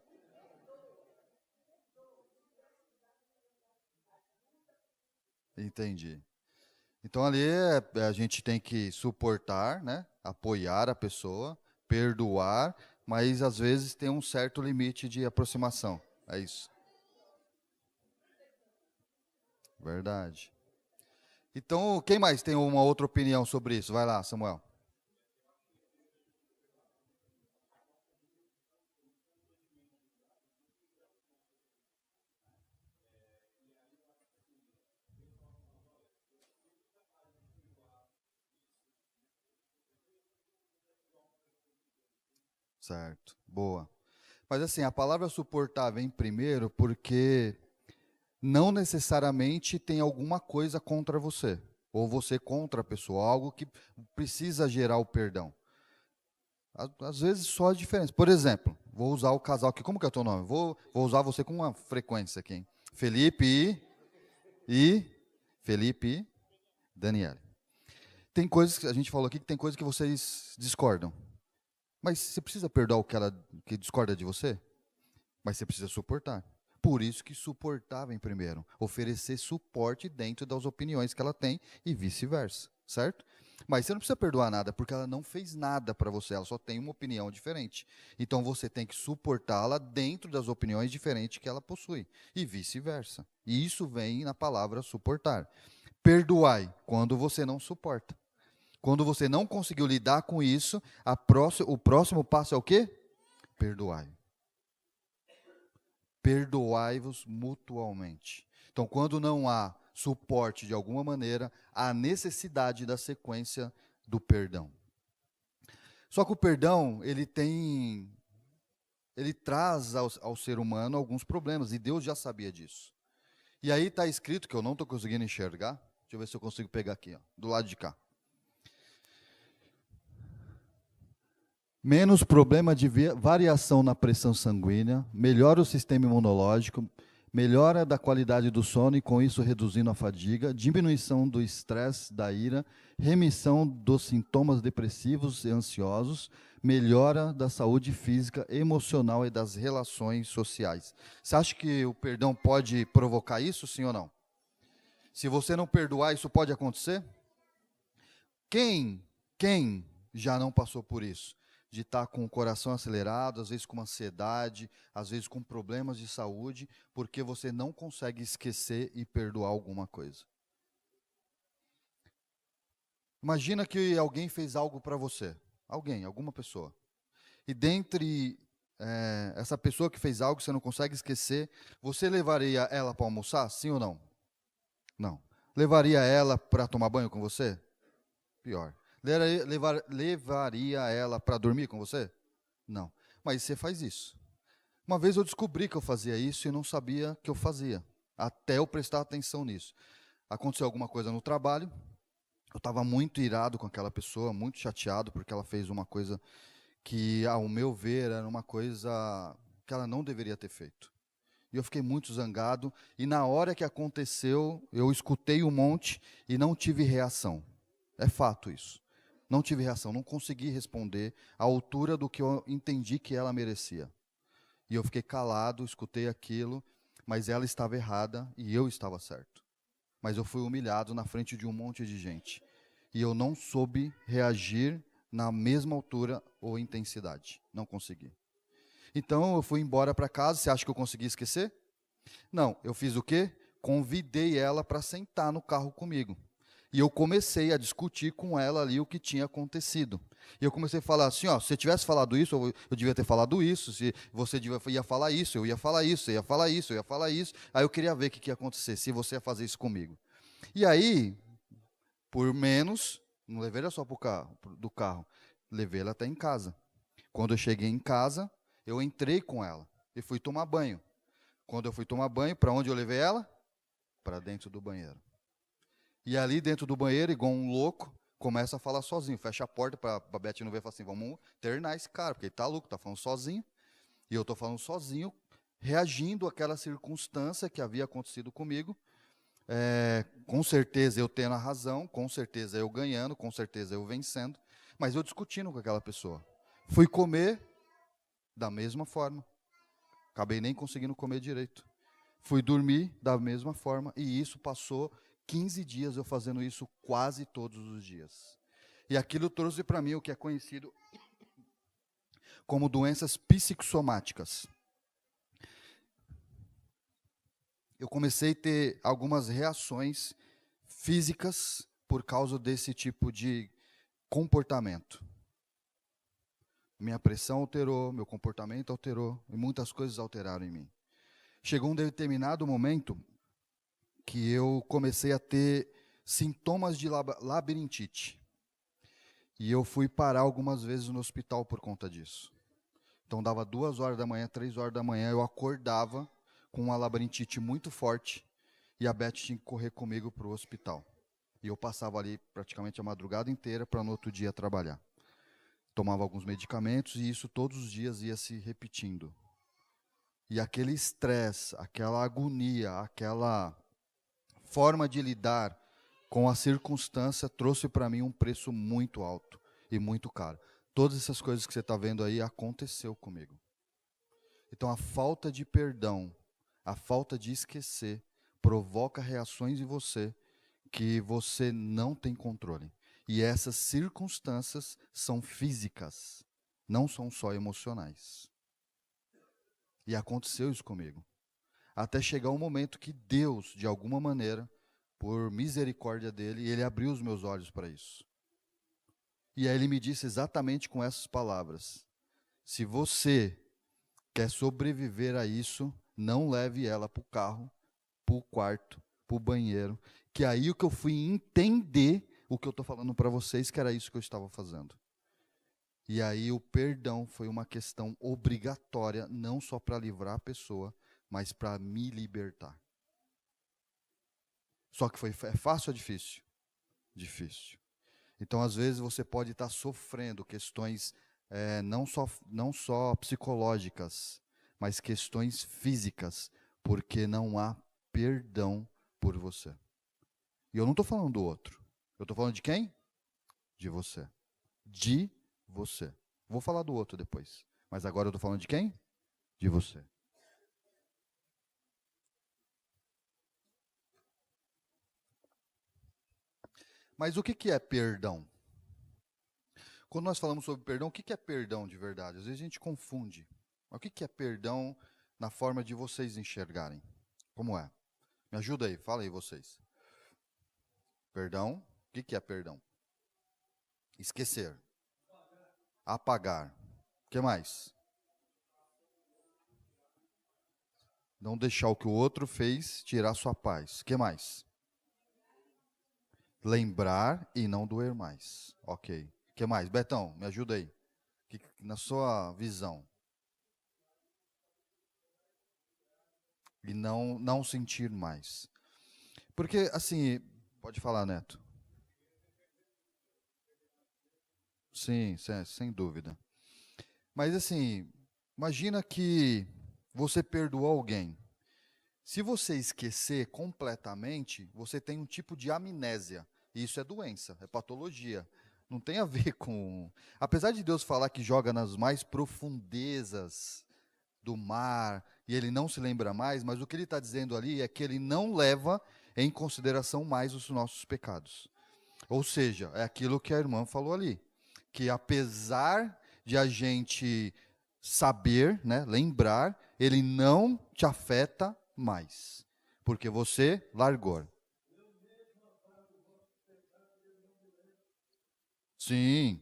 Entendi. Então ali a gente tem que suportar, né? Apoiar a pessoa, perdoar, mas às vezes tem um certo limite de aproximação. É isso. Verdade. Então, quem mais tem uma outra opinião sobre isso? Vai lá, Samuel. Certo, boa. Mas assim, a palavra suportar vem primeiro porque não necessariamente tem alguma coisa contra você, ou você contra a pessoa, algo que precisa gerar o perdão. Às vezes só a diferença. Por exemplo, vou usar o casal aqui, como que é o teu nome? Vou usar você com uma frequência aqui, hein? Felipe e Daniele. Tem coisas que a gente falou aqui que tem coisas que vocês discordam. Mas você precisa perdoar o que discorda de você? Mas você precisa suportar. Por isso que suportar vem primeiro. Oferecer suporte dentro das opiniões que ela tem e vice-versa, certo? Mas você não precisa perdoar nada, porque ela não fez nada para você, ela só tem uma opinião diferente. Então você tem que suportá-la dentro das opiniões diferentes que ela possui. E vice-versa. E isso vem na palavra suportar. Perdoai quando você não suporta. Quando você não conseguiu lidar com isso, o próximo passo é o quê? Perdoai. Perdoai-vos mutualmente. Então, quando não há suporte de alguma maneira, há necessidade da sequência do perdão. Só que o perdão, ele traz ao ser humano alguns problemas, e Deus já sabia disso. E aí está escrito, que eu não estou conseguindo enxergar, deixa eu ver se eu consigo pegar aqui, ó, do lado de cá. Menos problema de variação na pressão sanguínea, melhora o sistema imunológico, melhora da qualidade do sono e com isso reduzindo a fadiga, diminuição do estresse, da ira, remissão dos sintomas depressivos e ansiosos, melhora da saúde física, emocional e das relações sociais. Você acha que o perdão pode provocar isso, sim ou não? Se você não perdoar, isso pode acontecer? Quem já não passou por isso? De estar com o coração acelerado, às vezes com ansiedade, às vezes com problemas de saúde, porque você não consegue esquecer e perdoar alguma coisa. Imagina que alguém fez algo para você, alguma pessoa. E dentre essa pessoa que fez algo que você não consegue esquecer, você levaria ela para almoçar, sim ou não? Não. Levaria ela para tomar banho com você? Pior. Levaria ela para dormir com você? Não. Mas você faz isso. Uma vez eu descobri que eu fazia isso e não sabia que eu fazia, até eu prestar atenção nisso. Aconteceu alguma coisa no trabalho, eu estava muito irado com aquela pessoa, muito chateado, porque ela fez uma coisa que, ao meu ver, era uma coisa que ela não deveria ter feito. E eu fiquei muito zangado, e na hora que aconteceu, eu escutei um monte e não tive reação. É fato isso. Não tive reação, não consegui responder à altura do que eu entendi que ela merecia. E eu fiquei calado, escutei aquilo, mas ela estava errada e eu estava certo. Mas eu fui humilhado na frente de um monte de gente. E eu não soube reagir na mesma altura ou intensidade. Não consegui. Então eu fui embora para casa. Você acha que eu consegui esquecer? Não, eu fiz o quê? Convidei ela para sentar no carro comigo. E eu comecei a discutir com ela ali o que tinha acontecido. E eu comecei a falar assim, ó, se você tivesse falado isso, eu devia ter falado isso, se você ia falar isso, eu ia falar isso, eu ia falar isso, eu ia falar isso. Aí eu queria ver o que ia acontecer, se você ia fazer isso comigo. E aí, por menos, não levei ela só do carro, levei ela até em casa. Quando eu cheguei em casa, eu entrei com ela e fui tomar banho. Quando eu fui tomar banho, para onde eu levei ela? Para dentro do banheiro. E ali dentro do banheiro, igual um louco, começa a falar sozinho. Fecha a porta para a Beth não ver e fala assim, vamos internar esse cara, porque ele está louco, está falando sozinho. E eu estou falando sozinho, reagindo àquela circunstância que havia acontecido comigo. com certeza eu tendo a razão, com certeza eu ganhando, com certeza eu vencendo, mas eu discutindo com aquela pessoa. Fui comer da mesma forma. Acabei nem conseguindo comer direito. Fui dormir da mesma forma, e isso passou 15 dias eu fazendo isso quase todos os dias. E aquilo trouxe para mim o que é conhecido como doenças psicossomáticas. Eu comecei a ter algumas reações físicas por causa desse tipo de comportamento. Minha pressão alterou, meu comportamento alterou, e muitas coisas alteraram em mim. Chegou um determinado momento que eu comecei a ter sintomas de labirintite. E eu fui parar algumas vezes no hospital por conta disso. Então dava 2 horas da manhã, 3 horas da manhã, eu acordava com uma labirintite muito forte, e a Beth tinha que correr comigo para o hospital. E eu passava ali praticamente a madrugada inteira para no outro dia trabalhar. Tomava alguns medicamentos, e isso todos os dias ia se repetindo. E aquele estresse, aquela agonia, aquela forma de lidar com a circunstância trouxe para mim um preço muito alto e muito caro. Todas essas coisas que você está vendo aí aconteceu comigo. Então a falta de perdão, a falta de esquecer, provoca reações em você que você não tem controle. E essas circunstâncias são físicas, não são só emocionais. E aconteceu isso comigo. Até chegar um momento que Deus, de alguma maneira, por misericórdia dele, ele abriu os meus olhos para isso. E aí ele me disse exatamente com essas palavras: se você quer sobreviver a isso, não leve ela para o carro, para o quarto, para o banheiro, que aí o que eu fui entender o que eu estou falando para vocês, que era isso que eu estava fazendo. E aí o perdão foi uma questão obrigatória, não só para livrar a pessoa, mas para me libertar. Só que é fácil ou difícil? Difícil. Então, às vezes, você pode estar sofrendo questões não só psicológicas, mas questões físicas, porque não há perdão por você. E eu não estou falando do outro. Eu estou falando de quem? De você. De você. Vou falar do outro depois. Mas agora eu estou falando de quem? De você. Mas o que é perdão? Quando nós falamos sobre perdão, o que é perdão de verdade? Às vezes a gente confunde. Mas o que é perdão na forma de vocês enxergarem? Como é? Me ajuda aí, fala aí vocês. Perdão, o que é perdão? Esquecer. Apagar. O que mais? Não deixar o que o outro fez tirar sua paz. O que mais? Lembrar e não doer mais. Ok. O que mais? Betão, me ajuda aí. Na sua visão. E não sentir mais. Porque, assim, pode falar, Neto. Sim, sem dúvida. Mas, assim, imagina que você perdoou alguém. Se você esquecer completamente, você tem um tipo de amnésia. E isso é doença, é patologia. Não tem a ver com... Apesar de Deus falar que joga nas mais profundezas do mar, e ele não se lembra mais, mas o que ele está dizendo ali é que ele não leva em consideração mais os nossos pecados. Ou seja, é aquilo que a irmã falou ali, que apesar de a gente saber, né, lembrar, ele não te afeta mais, porque você largou. Sim,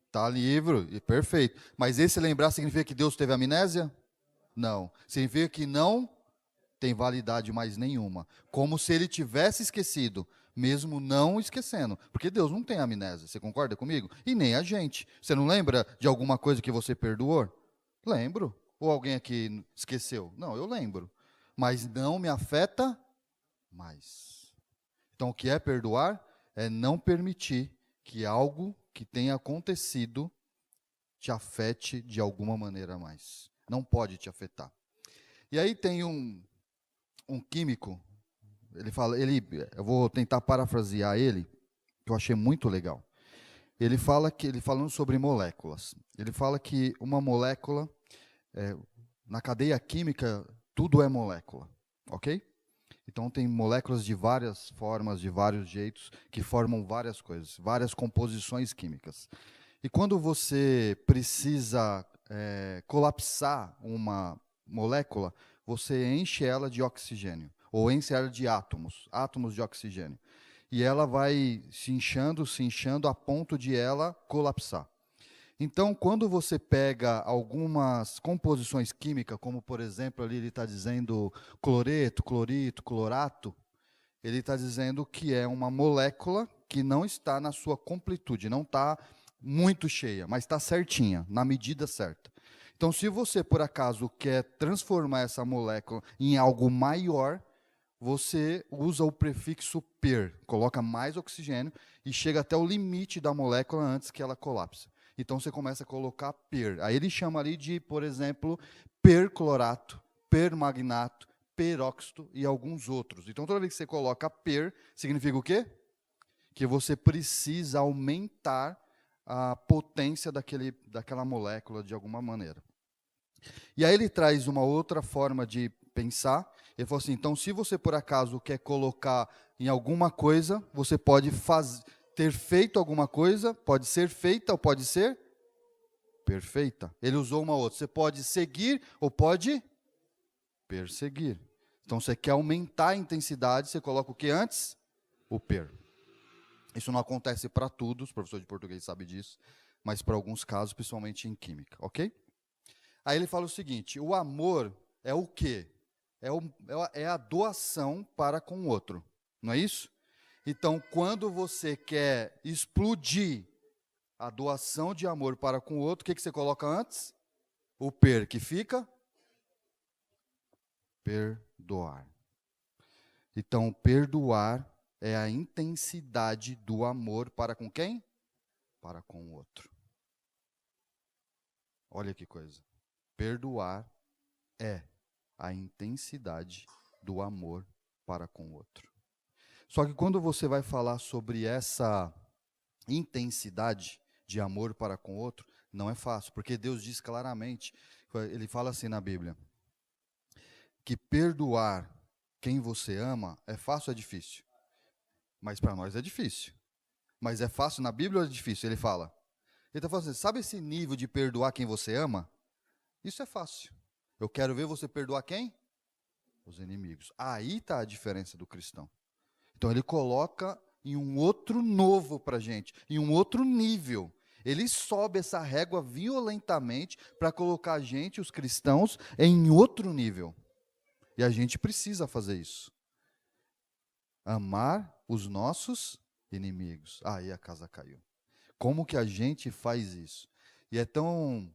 está livre, e perfeito. Mas esse lembrar significa que Deus teve amnésia? Não. Significa que não tem validade mais nenhuma. Como se ele tivesse esquecido, mesmo não esquecendo. Porque Deus não tem amnésia, você concorda comigo? E nem a gente. Você não lembra de alguma coisa que você perdoou? Lembro. Ou alguém aqui esqueceu? Não, eu lembro. Mas não me afeta mais. Então, o que é perdoar? É não permitir que algo que tenha acontecido te afete de alguma maneira mais. Não pode te afetar. E aí tem um químico, eu vou tentar parafrasear ele, que eu achei muito legal. Ele falando sobre moléculas. Ele fala que uma molécula, na cadeia química, tudo é molécula, ok? Então tem moléculas de várias formas, de vários jeitos, que formam várias coisas, várias composições químicas. E quando você precisa colapsar uma molécula, você enche ela de oxigênio, ou enche ela de átomos de oxigênio. E ela vai se inchando a ponto de ela colapsar. Então, quando você pega algumas composições químicas, como, por exemplo, ali ele está dizendo cloreto, clorito, clorato, ele está dizendo que é uma molécula que não está na sua completude, não está muito cheia, mas está certinha, na medida certa. Então, se você, por acaso, quer transformar essa molécula em algo maior, você usa o prefixo per, coloca mais oxigênio e chega até o limite da molécula antes que ela colapse. Então você começa a colocar per. Aí ele chama ali de, por exemplo, perclorato, permagnato, peróxido e alguns outros. Então toda vez que você coloca per, significa o quê? Que você precisa aumentar a potência daquela molécula de alguma maneira. E aí ele traz uma outra forma de pensar. Ele falou assim, então se você por acaso quer colocar em alguma coisa, você pode ter feito alguma coisa, pode ser feita ou pode ser perfeita. Ele usou uma outra, você pode seguir ou pode perseguir. Então você quer aumentar a intensidade, você coloca o que antes? O per. Isso não acontece para tudo, os professores de português sabem disso, mas para alguns casos, principalmente em química, ok? Aí ele fala o seguinte, o amor é o quê? É a doação para com o outro, não é isso? Então, quando você quer explodir a doação de amor para com o outro, o que você coloca antes? O per, que fica? Perdoar. Então, perdoar é a intensidade do amor para com quem? Para com o outro. Olha que coisa. Perdoar é a intensidade do amor para com o outro. Só que quando você vai falar sobre essa intensidade de amor para com o outro, não é fácil, porque Deus diz claramente, ele fala assim na Bíblia, que perdoar quem você ama é fácil ou é difícil? Mas para nós é difícil. Mas é fácil na Bíblia ou é difícil? Ele fala. Ele está falando assim, sabe esse nível de perdoar quem você ama? Isso é fácil. Eu quero ver você perdoar quem? Os inimigos. Aí está a diferença do cristão. Então ele coloca em um outro novo para a gente, em um outro nível. Ele sobe essa régua violentamente para colocar a gente, os cristãos, em outro nível. E a gente precisa fazer isso. Amar os nossos inimigos. Aí a casa caiu. Como que a gente faz isso? E é tão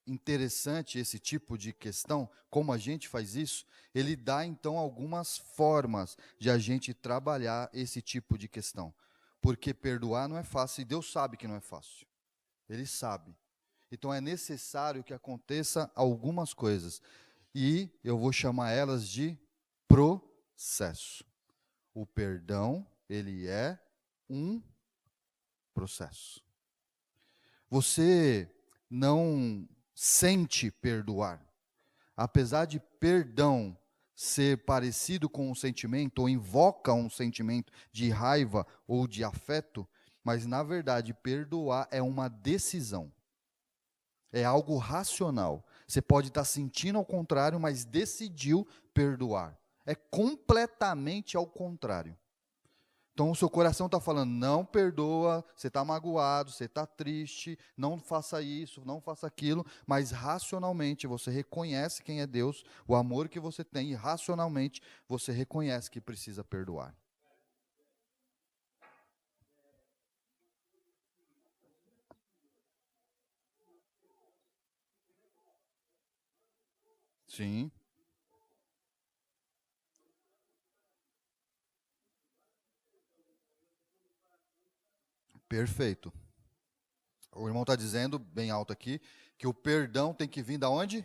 interessante esse tipo de questão, como a gente faz isso, ele dá então algumas formas de a gente trabalhar esse tipo de questão. Porque perdoar não é fácil, e Deus sabe que não é fácil. Ele sabe. Então é necessário que aconteça algumas coisas. E eu vou chamar elas de processo. O perdão, ele é um processo. Você não sente perdoar. Apesar de perdão ser parecido com um sentimento, ou invoca um sentimento de raiva ou de afeto, mas na verdade perdoar é uma decisão. É algo racional. Você pode estar sentindo ao contrário, mas decidiu perdoar. É completamente ao contrário. Então o seu coração está falando, não perdoa, você está magoado, você está triste, não faça isso, não faça aquilo, mas racionalmente você reconhece quem é Deus, o amor que você tem, e racionalmente você reconhece que precisa perdoar. Sim. Perfeito. O irmão está dizendo, bem alto aqui, que o perdão tem que vir da onde?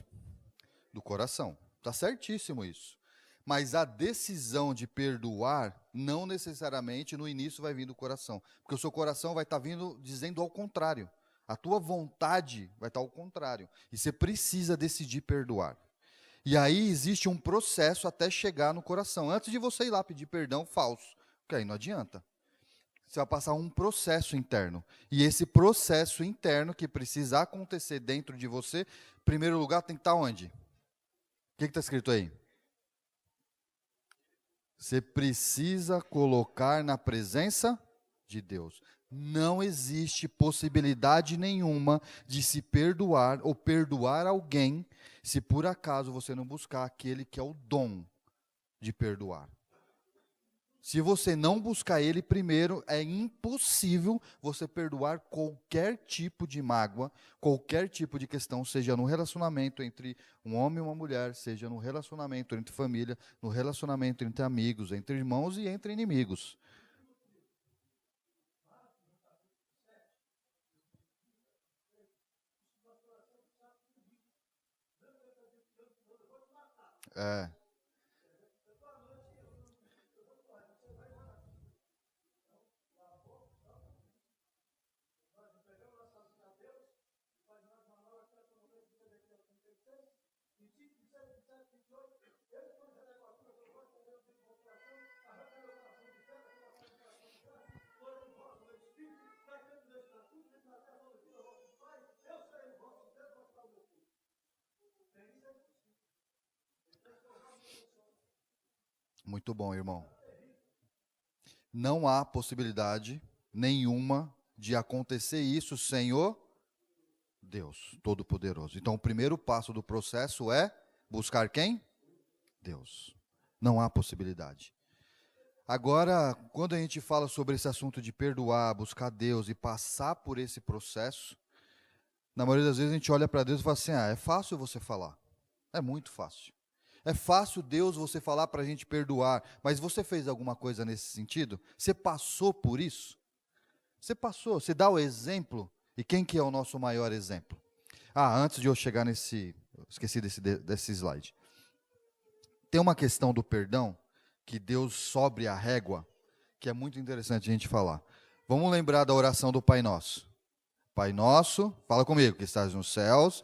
Do coração. Está certíssimo isso. Mas a decisão de perdoar, não necessariamente no início vai vir do coração. Porque o seu coração vai estar vindo dizendo ao contrário. A tua vontade vai estar ao contrário. E você precisa decidir perdoar. E aí existe um processo até chegar no coração. Antes de você ir lá pedir perdão falso. Porque aí não adianta. Você vai passar um processo interno. E esse processo interno que precisa acontecer dentro de você, em primeiro lugar, tem que estar onde? O que está escrito aí? Você precisa colocar na presença de Deus. Não existe possibilidade nenhuma de se perdoar ou perdoar alguém se por acaso você não buscar aquele que é o dom de perdoar. Se você não buscar ele primeiro, é impossível você perdoar qualquer tipo de mágoa, qualquer tipo de questão, seja no relacionamento entre um homem e uma mulher, seja no relacionamento entre família, no relacionamento entre amigos, entre irmãos e entre inimigos. É. Muito bom, irmão. Não há possibilidade nenhuma de acontecer isso sem o Deus Todo-Poderoso. Então, o primeiro passo do processo é buscar quem? Deus. Não há possibilidade. Agora, quando a gente fala sobre esse assunto de perdoar, buscar Deus e passar por esse processo, na maioria das vezes a gente olha para Deus e fala assim, é fácil você falar. É muito fácil. É fácil, Deus, você falar para a gente perdoar, mas você fez alguma coisa nesse sentido? Você passou por isso? Você passou, você dá o exemplo. E quem que é o nosso maior exemplo? Antes de eu chegar esqueci desse slide. Tem uma questão do perdão, que Deus sobe a régua, que é muito interessante a gente falar. Vamos lembrar da oração do Pai Nosso. Pai Nosso, fala comigo, que estás nos céus,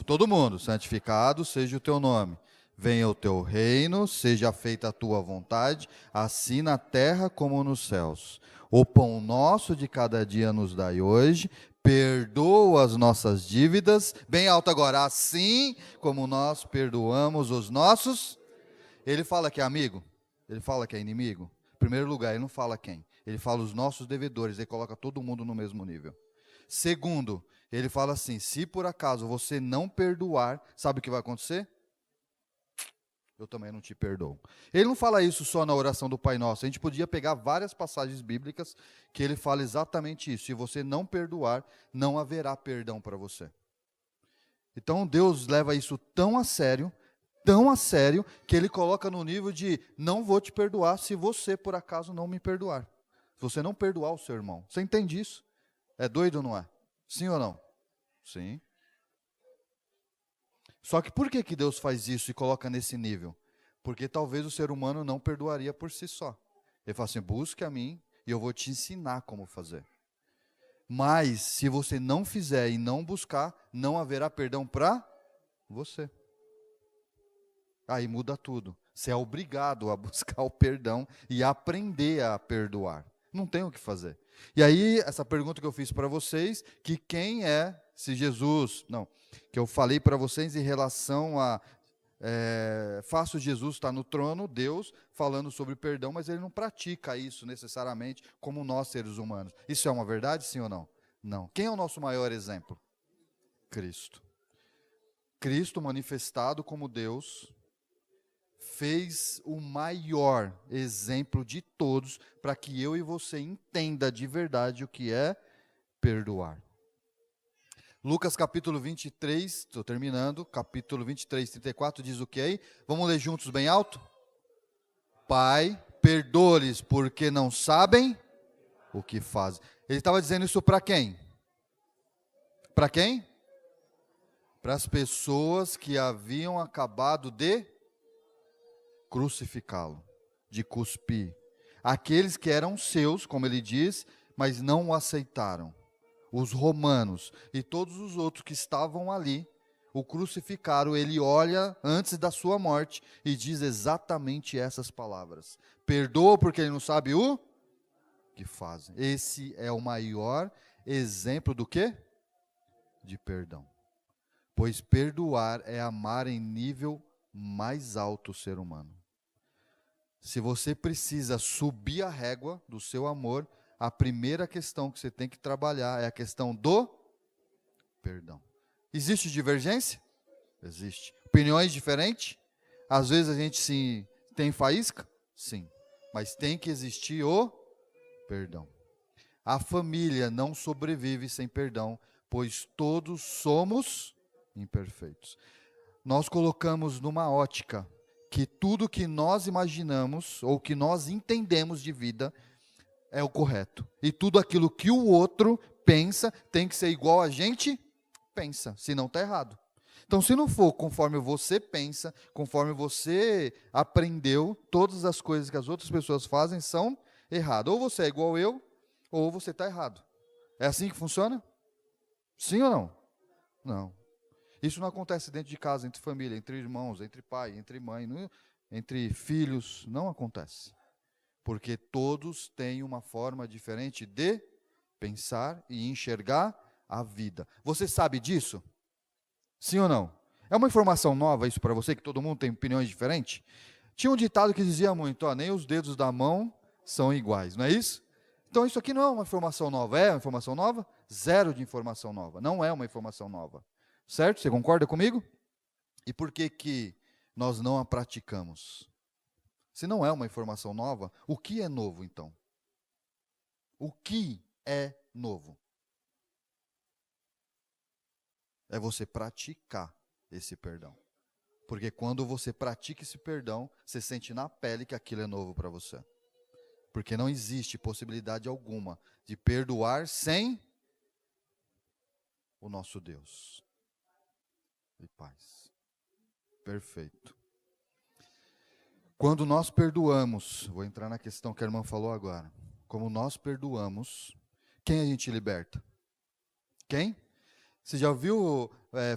todo mundo, santificado seja o teu nome. Venha o teu reino, seja feita a tua vontade, assim na terra como nos céus. O pão nosso de cada dia nos dai hoje, perdoa as nossas dívidas, bem alto agora, assim como nós perdoamos os nossos. Ele fala que é amigo, ele fala que é inimigo. Em primeiro lugar, ele não fala quem, ele fala os nossos devedores, ele coloca todo mundo no mesmo nível. Segundo, ele fala assim, se por acaso você não perdoar, sabe o que vai acontecer? Eu também não te perdoo. Ele não fala isso só na oração do Pai Nosso. A gente podia pegar várias passagens bíblicas que ele fala exatamente isso. Se você não perdoar, não haverá perdão para você. Então Deus leva isso tão a sério, que ele coloca no nível de não vou te perdoar se você por acaso não me perdoar. Se você não perdoar o seu irmão. Você entende isso? É doido ou não é? Sim ou não? Sim. Só que por que Deus faz isso e coloca nesse nível? Porque talvez o ser humano não perdoaria por si só. Ele fala assim, busque a mim e eu vou te ensinar como fazer. Mas se você não fizer e não buscar, não haverá perdão para você. Aí muda tudo. Você é obrigado a buscar o perdão e aprender a perdoar. Não tem o que fazer. E aí, essa pergunta que eu fiz para vocês, que quem é, se Jesus, não, que eu falei para vocês em relação a, faço Jesus estar no trono, Deus, falando sobre perdão, mas ele não pratica isso necessariamente como nós, seres humanos. Isso é uma verdade, sim ou não? Não. Quem é o nosso maior exemplo? Cristo. Cristo manifestado como Deus, fez o maior exemplo de todos para que eu e você entenda de verdade o que é perdoar. Lucas capítulo 23, estou terminando, capítulo 23, 34, diz o que aí? Vamos ler juntos bem alto? Pai, perdoa-lhes porque não sabem o que fazem. Ele estava dizendo isso para quem? Para quem? Para as pessoas que haviam acabado de crucificá-lo, de cuspir. Aqueles que eram seus, como ele diz, mas não o aceitaram. Os romanos e todos os outros que estavam ali, o crucificaram. Ele olha antes da sua morte e diz exatamente essas palavras: perdoa porque ele não sabe o que fazem. Esse é o maior exemplo do quê? De perdão. Pois perdoar é amar em nível mais alto o ser humano. Se você precisa subir a régua do seu amor, a primeira questão que você tem que trabalhar é a questão do perdão. Existe divergência? Existe. Opiniões diferentes? Às vezes a gente tem faísca? Sim. Mas tem que existir o perdão. A família não sobrevive sem perdão, pois todos somos imperfeitos. Nós colocamos numa ótica que tudo que nós imaginamos ou que nós entendemos de vida é o correto. E tudo aquilo que o outro pensa tem que ser igual a gente pensa, senão está errado. Então, se não for conforme você pensa, conforme você aprendeu, todas as coisas que as outras pessoas fazem são erradas. Ou você é igual eu, ou você está errado. É assim que funciona? Sim ou não? Não. Isso não acontece dentro de casa, entre família, entre irmãos, entre pai, entre mãe, entre filhos. Não acontece. Porque todos têm uma forma diferente de pensar e enxergar a vida. Você sabe disso? Sim ou não? É uma informação nova isso para você, que todo mundo tem opiniões diferentes? Tinha um ditado que dizia muito, nem os dedos da mão são iguais, não é isso? Então isso aqui não é uma informação nova. É uma informação nova? Zero de informação nova. Não é uma informação nova. Certo? Você concorda comigo? E por que nós não a praticamos? Se não é uma informação nova, o que é novo então? O que é novo? É você praticar esse perdão. Porque quando você pratica esse perdão, você sente na pele que aquilo é novo para você. Porque não existe possibilidade alguma de perdoar sem o nosso Deus. E paz. Perfeito. Quando nós perdoamos, vou entrar na questão que a irmã falou agora. Como nós perdoamos, quem a gente liberta? Quem? Você já ouviu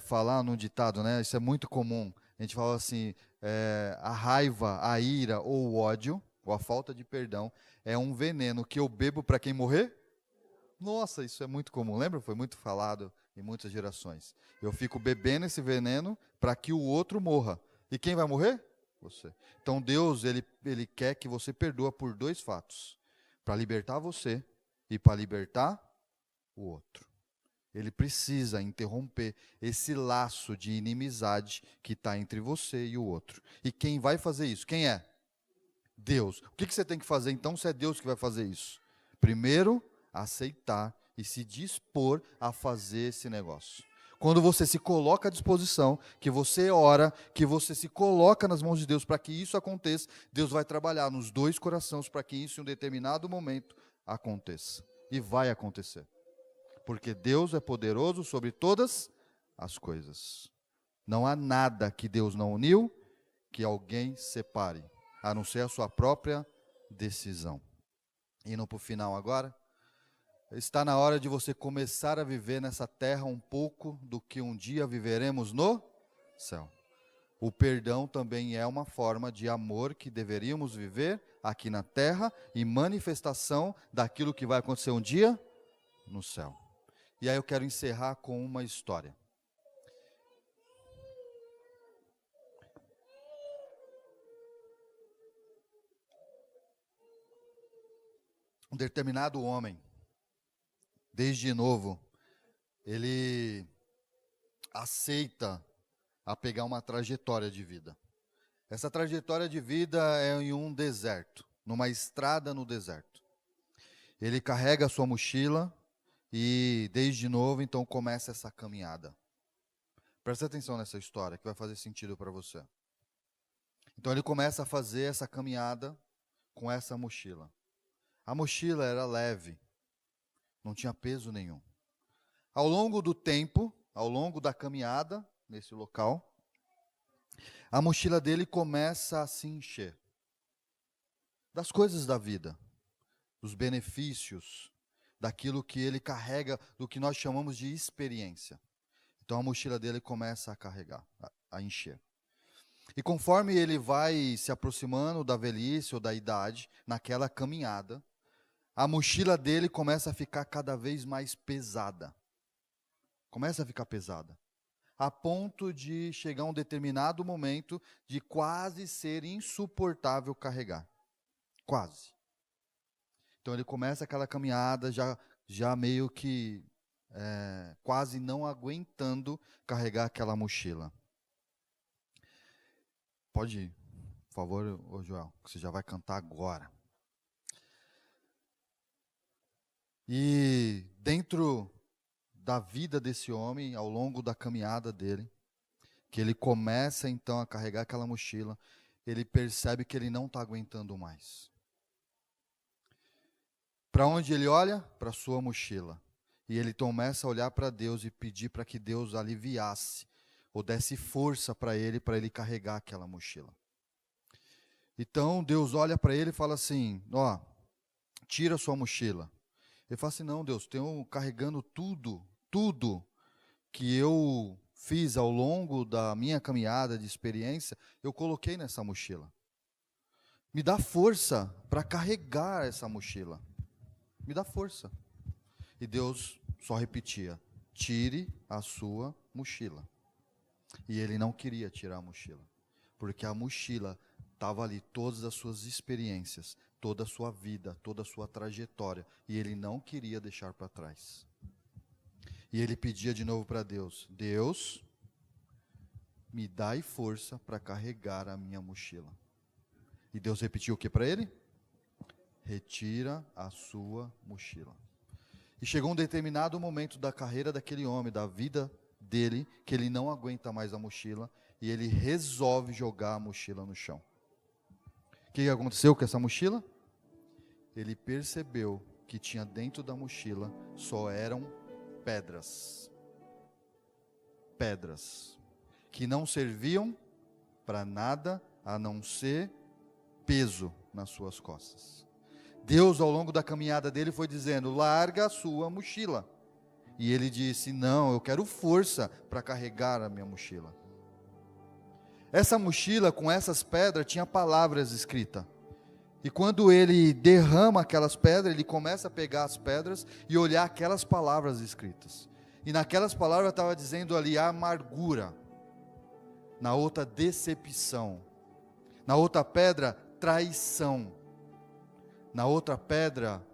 falar num ditado, né? Isso é muito comum. A gente fala assim, a raiva, a ira ou o ódio, ou a falta de perdão, é um veneno que eu bebo para quem morrer? Nossa, isso é muito comum. Lembra? Foi muito falado em muitas gerações. Eu fico bebendo esse veneno para que o outro morra. E quem vai morrer? Você. Então Deus, ele quer que você perdoa por dois fatos. Para libertar você e para libertar o outro. Ele precisa interromper esse laço de inimizade que está entre você e o outro. E quem vai fazer isso? Quem é? Deus. O que você tem que fazer então se é Deus que vai fazer isso? Primeiro, aceitar e se dispor a fazer esse negócio. Quando você se coloca à disposição, que você ora, que você se coloca nas mãos de Deus para que isso aconteça, Deus vai trabalhar nos dois corações para que isso em um determinado momento aconteça. E vai acontecer. Porque Deus é poderoso sobre todas as coisas. Não há nada que Deus não uniu, que alguém separe, a não ser a sua própria decisão. Indo para o final agora, está na hora de você começar a viver nessa terra um pouco do que um dia viveremos no céu. O perdão também é uma forma de amor que deveríamos viver aqui na terra e manifestação daquilo que vai acontecer um dia no céu. E aí eu quero encerrar com uma história. Um determinado homem, desde novo, ele aceita a pegar uma trajetória de vida. Essa trajetória de vida é em um deserto, numa estrada no deserto. Ele carrega a sua mochila e desde novo, então, começa essa caminhada. Presta atenção nessa história, que vai fazer sentido para você. Então ele começa a fazer essa caminhada com essa mochila. A mochila era leve, não tinha peso nenhum. Ao longo do tempo, ao longo da caminhada, nesse local, a mochila dele começa a se encher das coisas da vida, dos benefícios, daquilo que ele carrega, do que nós chamamos de experiência. Então a mochila dele começa a carregar, a encher. E conforme ele vai se aproximando da velhice ou da idade, naquela caminhada, a mochila dele começa a ficar cada vez mais pesada. Começa a ficar pesada. A ponto de chegar um determinado momento de quase ser insuportável carregar. Quase. Então ele começa aquela caminhada já meio que quase não aguentando carregar aquela mochila. Pode ir, por favor, ô Joel, que você já vai cantar agora. E dentro da vida desse homem, ao longo da caminhada dele, que ele começa então a carregar aquela mochila, ele percebe que ele não está aguentando mais. Para onde ele olha? Para a sua mochila. E ele começa a olhar para Deus e pedir para que Deus aliviasse, ou desse força para ele carregar aquela mochila. Então Deus olha para ele e fala assim, ó, tira a sua mochila. Ele fala assim, não Deus, tenho carregando tudo que eu fiz ao longo da minha caminhada de experiência, eu coloquei nessa mochila. Me dá força para carregar essa mochila. Me dá força. E Deus só repetia, tire a sua mochila. E ele não queria tirar a mochila, porque a mochila estava ali, todas as suas experiências, toda a sua vida, toda a sua trajetória, e ele não queria deixar para trás. E ele pedia de novo para Deus, Deus, me dai força para carregar a minha mochila. E Deus repetiu o que para ele? Retira a sua mochila. E chegou um determinado momento da carreira daquele homem, da vida dele, que ele não aguenta mais a mochila, e ele resolve jogar a mochila no chão. O que aconteceu com essa mochila? Ele percebeu que tinha dentro da mochila só eram pedras. Pedras. Que não serviam para nada a não ser peso nas suas costas. Deus, ao longo da caminhada dele, foi dizendo, larga a sua mochila. E ele disse, não, eu quero força para carregar a minha mochila. Essa mochila, com essas pedras, tinha palavras escritas. E quando ele derrama aquelas pedras, ele começa a pegar as pedras e olhar aquelas palavras escritas. E naquelas palavras estava dizendo ali amargura. Na outra, decepção. Na outra pedra, traição. Na outra pedra,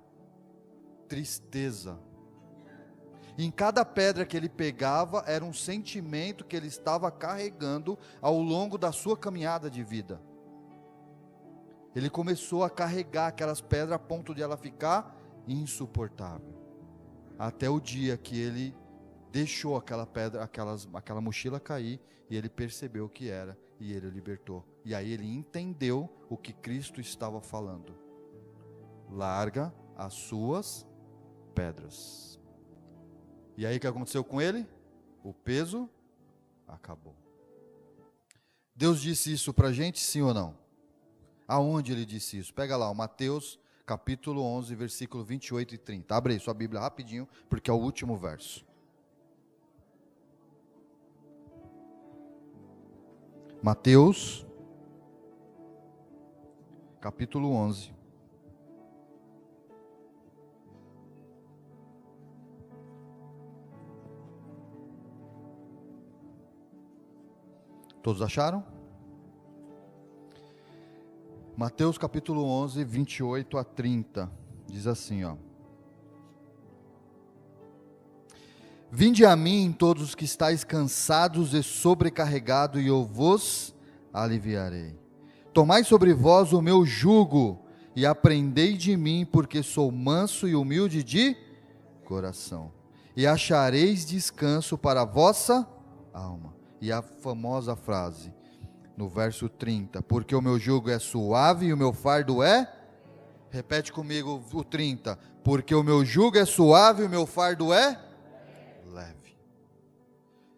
tristeza. E em cada pedra que ele pegava, era um sentimento que ele estava carregando ao longo da sua caminhada de vida. Ele começou a carregar aquelas pedras a ponto de ela ficar insuportável. Até o dia que ele deixou aquela pedra, aquela mochila cair, e ele percebeu o que era, e ele libertou. E aí ele entendeu o que Cristo estava falando. Larga as suas pedras. E aí o que aconteceu com ele? O peso acabou. Deus disse isso para a gente, sim ou não? Aonde ele disse isso? Pega lá, o Mateus capítulo 11, versículo 28 e 30. Abre aí sua Bíblia rapidinho, porque é o último verso. Mateus capítulo 11. Todos acharam? Mateus capítulo 11, 28 a 30, diz assim, ó. Vinde a mim todos os que estáis cansados e sobrecarregados, e eu vos aliviarei. Tomai sobre vós o meu jugo, e aprendei de mim, porque sou manso e humilde de coração. E achareis descanso para a vossa alma. E a famosa frase, no verso 30, porque o meu jugo é suave e o meu fardo é? Repete comigo o 30, porque o meu jugo é suave e o meu fardo é? Leve.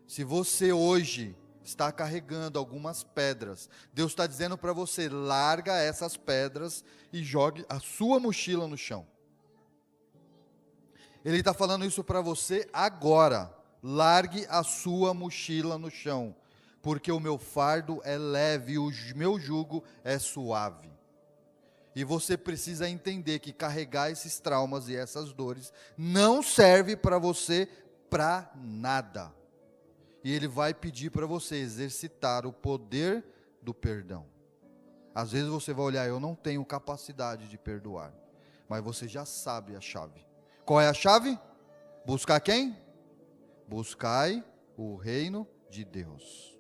Se você hoje está carregando algumas pedras. Deus está dizendo para você: larga essas pedras e jogue a sua mochila no chão. Ele está falando isso para você agora. Largue a sua mochila no chão, porque o meu fardo é leve e o meu jugo é suave. E você precisa entender que carregar esses traumas e essas dores não serve para você para nada. E Ele vai pedir para você exercitar o poder do perdão. Às vezes você vai olhar: eu não tenho capacidade de perdoar. Mas você já sabe a chave. Qual é a chave? Buscar quem? Buscai o reino de Deus.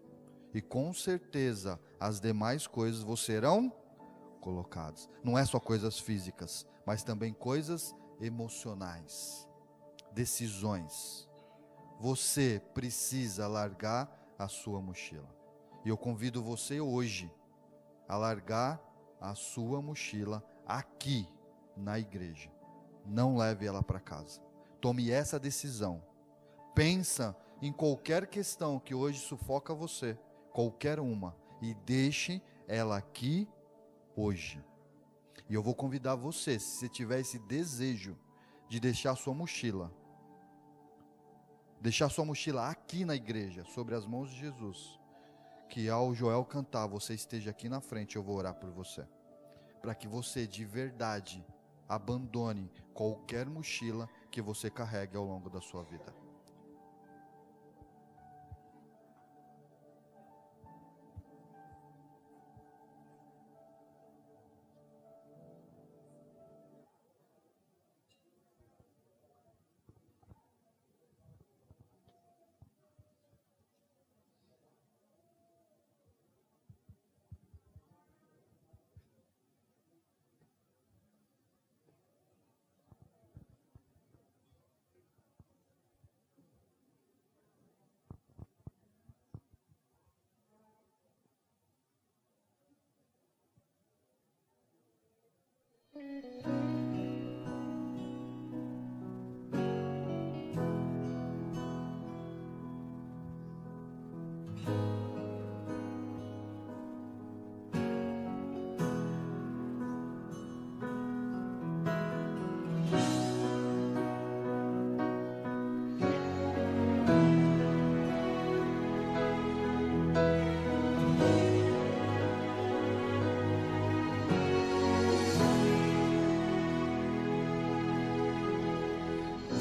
E com certeza as demais coisas vos serão colocadas. Não é só coisas físicas, mas também coisas emocionais. Decisões. Você precisa largar a sua mochila. E eu convido você hoje a largar a sua mochila aqui na igreja. Não leve ela para casa. Tome essa decisão. Pensa em qualquer questão que hoje sufoca você, qualquer uma, e deixe ela aqui hoje. E eu vou convidar você, se você tiver esse desejo de deixar sua mochila aqui na igreja, sobre as mãos de Jesus, que ao Joel cantar, você esteja aqui na frente, eu vou orar por você, para que você de verdade abandone qualquer mochila que você carregue ao longo da sua vida.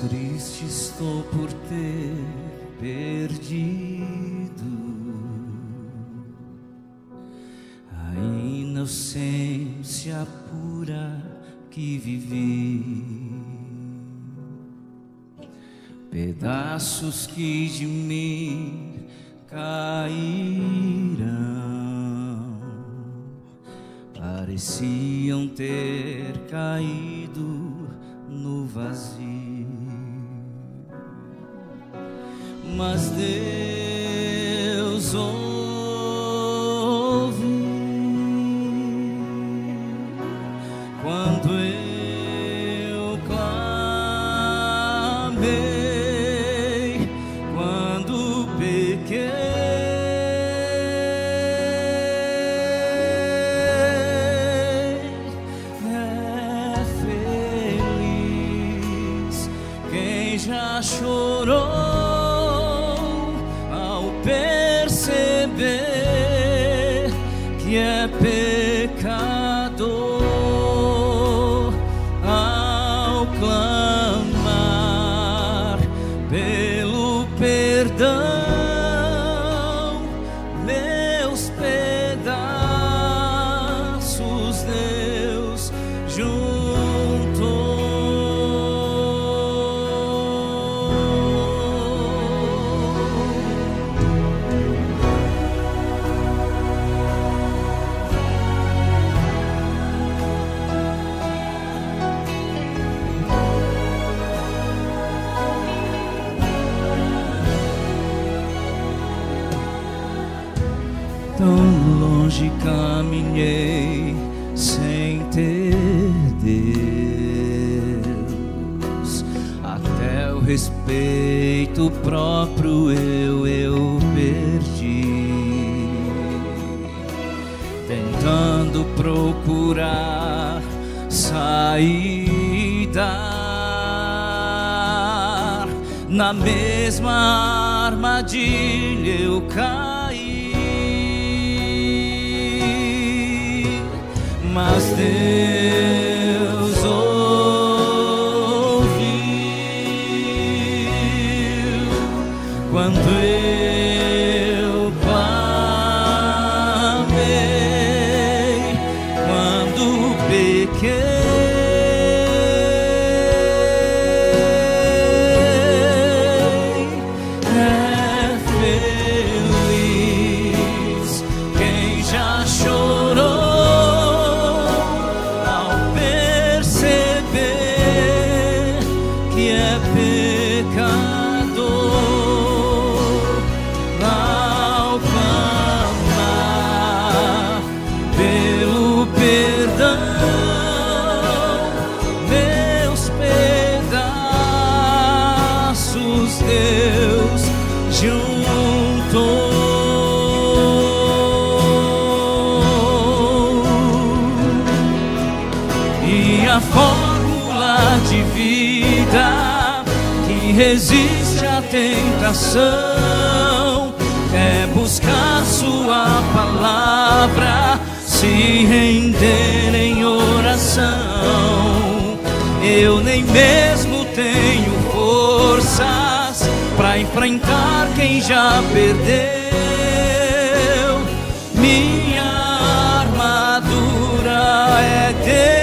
Triste estou por ter perdido a inocência pura que vivi, pedaços que de mim caíram, pareciam ter caído no vazio. Mas Deus ouve quando eu clamei, quando pequei. É feliz quem já chorou perceber que é pecador, ao clamar pelo perdão, meus pedaços Deus juntou. Tão longe caminhei sem ter Deus, até o respeito próprio eu perdi. procurar saída. Na mesma armadilha eu caí, mas Deus ouviu quando eu clamei, quando pequei. A fórmula de vida que resiste à tentação é buscar sua palavra, se render em oração. Eu nem mesmo tenho forças para enfrentar quem já perdeu. Minha armadura é Deus.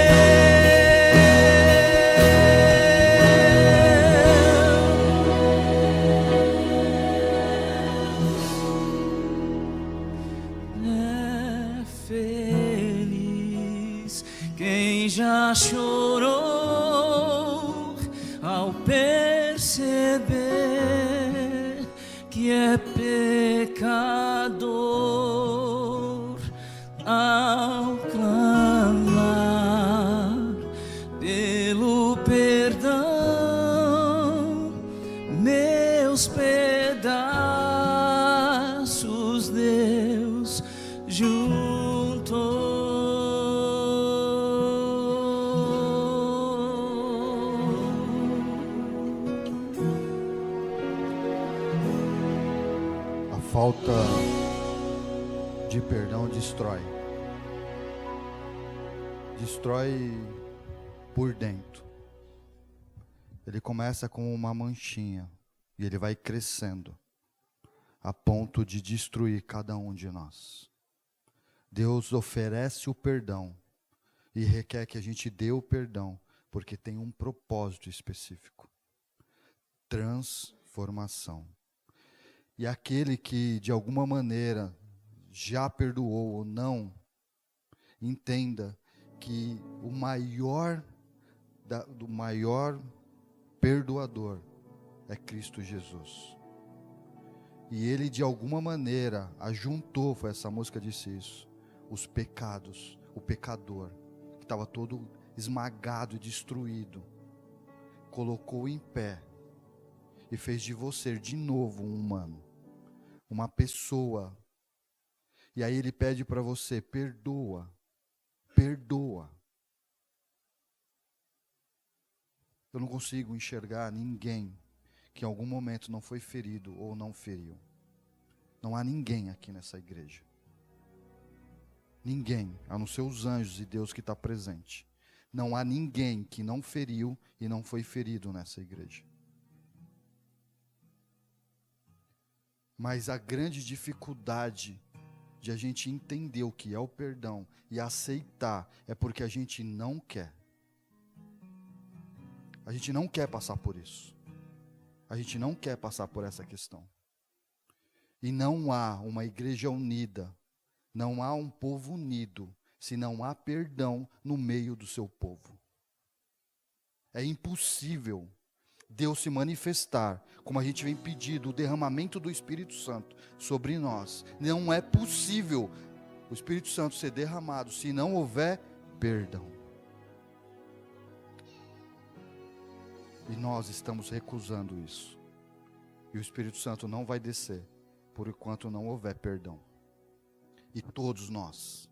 Já chorou ao perceber que é pecador, ao clamar pelo perdão, meus pedaços Deus juntou. Falta de perdão destrói por dentro. Ele começa com uma manchinha e ele vai crescendo a ponto de destruir cada um de nós. Deus oferece o perdão e requer que a gente dê o perdão, porque tem um propósito específico: transformação. E aquele que de alguma maneira já perdoou ou não, entenda que o maior perdoador é Cristo Jesus. E ele de alguma maneira ajuntou, foi essa música disse isso, os pecados, o pecador, que estava todo esmagado e destruído, colocou em pé e fez de você de novo um humano, uma pessoa. E aí ele pede para você: perdoa, perdoa. Eu não consigo enxergar ninguém que em algum momento não foi ferido ou não feriu. Não há ninguém aqui nessa igreja. Ninguém, a não ser os anjos e Deus que está presente. Não há ninguém que não feriu e não foi ferido nessa igreja. Mas a grande dificuldade de a gente entender o que é o perdão e aceitar é porque a gente não quer. A gente não quer passar por isso. A gente não quer passar por essa questão. E não há uma igreja unida, não há um povo unido, se não há perdão no meio do seu povo. É impossível Deus se manifestar, como a gente vem pedindo, o derramamento do Espírito Santo sobre nós. Não é possível o Espírito Santo ser derramado se não houver perdão. E nós estamos recusando isso. E o Espírito Santo não vai descer por enquanto não houver perdão. E todos nós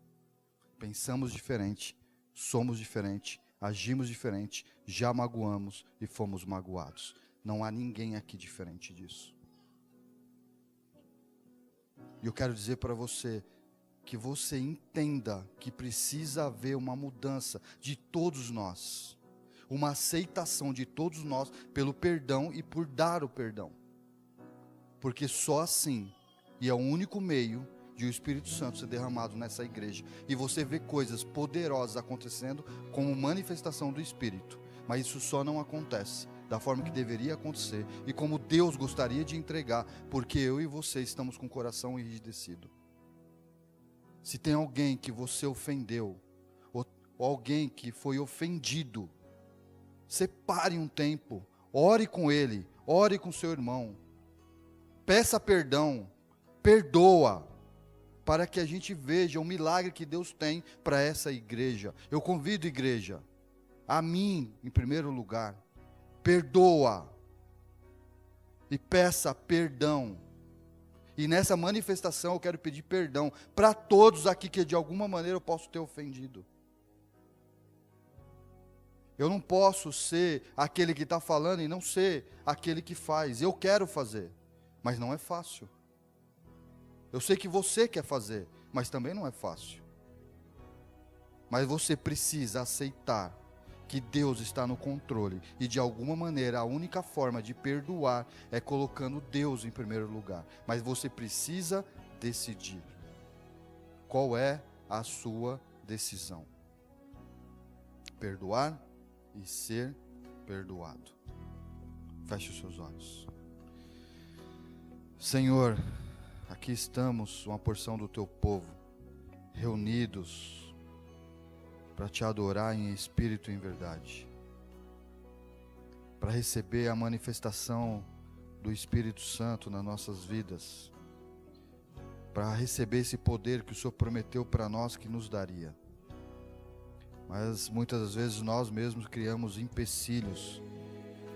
pensamos diferente, somos diferente, agimos diferente, já magoamos e fomos magoados. Não há ninguém aqui diferente disso. E eu quero dizer para você, que você entenda que precisa haver uma mudança de todos nós. Uma aceitação de todos nós pelo perdão e por dar o perdão. Porque só assim, e é o único meio de o Espírito Santo ser derramado nessa igreja. E você vê coisas poderosas acontecendo como manifestação do Espírito. Mas isso só não acontece da forma que deveria acontecer e como Deus gostaria de entregar, porque eu e você estamos com o coração enrijecido. Se tem alguém que você ofendeu, ou alguém que foi ofendido, separe um tempo, ore com ele, ore com seu irmão, peça perdão, perdoa, para que a gente veja o milagre que Deus tem para essa igreja. Eu convido a igreja, a mim em primeiro lugar, perdoa e peça perdão. E nessa manifestação eu quero pedir perdão para todos aqui que de alguma maneira eu posso ter ofendido. Eu não posso ser aquele que está falando e não ser aquele que faz. Eu quero fazer, mas não é fácil. Eu sei que você quer fazer, mas também não é fácil. Mas você precisa aceitar que Deus está no controle. E de alguma maneira a única forma de perdoar é colocando Deus em primeiro lugar. Mas você precisa decidir. Qual é a sua decisão? Perdoar e ser perdoado. Feche os seus olhos. Senhor, aqui estamos, uma porção do teu povo, reunidos para te adorar em espírito e em verdade, para receber a manifestação do Espírito Santo nas nossas vidas, para receber esse poder que o Senhor prometeu para nós que nos daria. Mas muitas das vezes nós mesmos criamos empecilhos,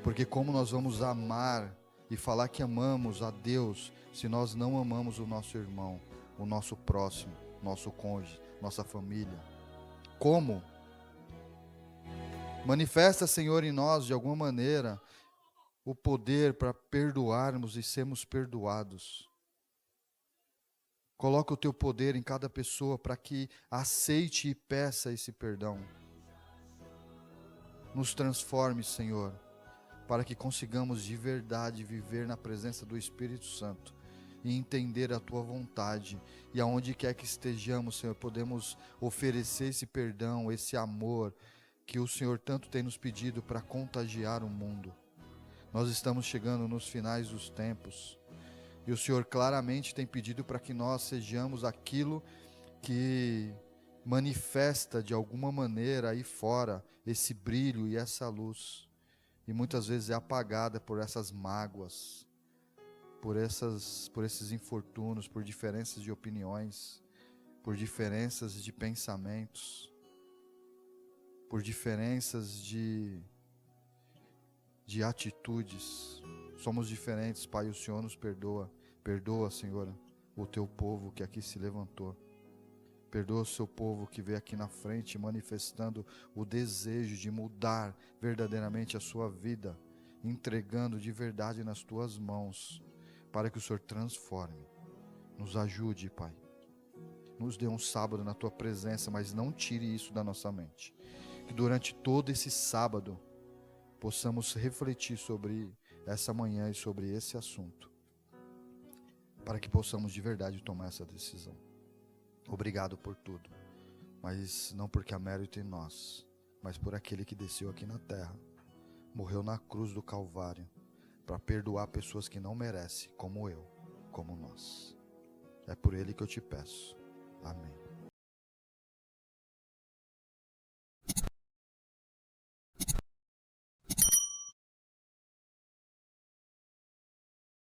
porque como nós vamos amar e falar que amamos a Deus, se nós não amamos o nosso irmão, o nosso próximo, nosso cônjuge, nossa família? Como? Manifesta, Senhor, em nós, de alguma maneira, o poder para perdoarmos e sermos perdoados. Coloca o teu poder em cada pessoa para que aceite e peça esse perdão. Nos transforme, Senhor, para que consigamos de verdade viver na presença do Espírito Santo e entender a tua vontade, e aonde quer que estejamos, Senhor, podemos oferecer esse perdão, esse amor que o Senhor tanto tem nos pedido para contagiar o mundo. Nós estamos chegando nos finais dos tempos, e o Senhor claramente tem pedido para que nós sejamos aquilo que manifesta de alguma maneira aí fora esse brilho e essa luz, e muitas vezes é apagada por essas mágoas, por esses infortúnios, por diferenças de opiniões, por diferenças de pensamentos, por diferenças de atitudes. Somos diferentes, Pai, o Senhor nos perdoa. Perdoa, Senhor, o teu povo que aqui se levantou. Perdoa o seu povo que veio aqui na frente manifestando o desejo de mudar verdadeiramente a sua vida, entregando de verdade nas tuas mãos, para que o Senhor transforme. Nos ajude, Pai. Nos dê um sábado na tua presença, mas não tire isso da nossa mente. Que durante todo esse sábado possamos refletir sobre essa manhã e sobre esse assunto, para que possamos de verdade tomar essa decisão. Obrigado por tudo, mas não porque há mérito em nós, mas por aquele que desceu aqui na terra, morreu na cruz do Calvário, para perdoar pessoas que não merecem, como eu, como nós. É por ele que eu te peço. Amém.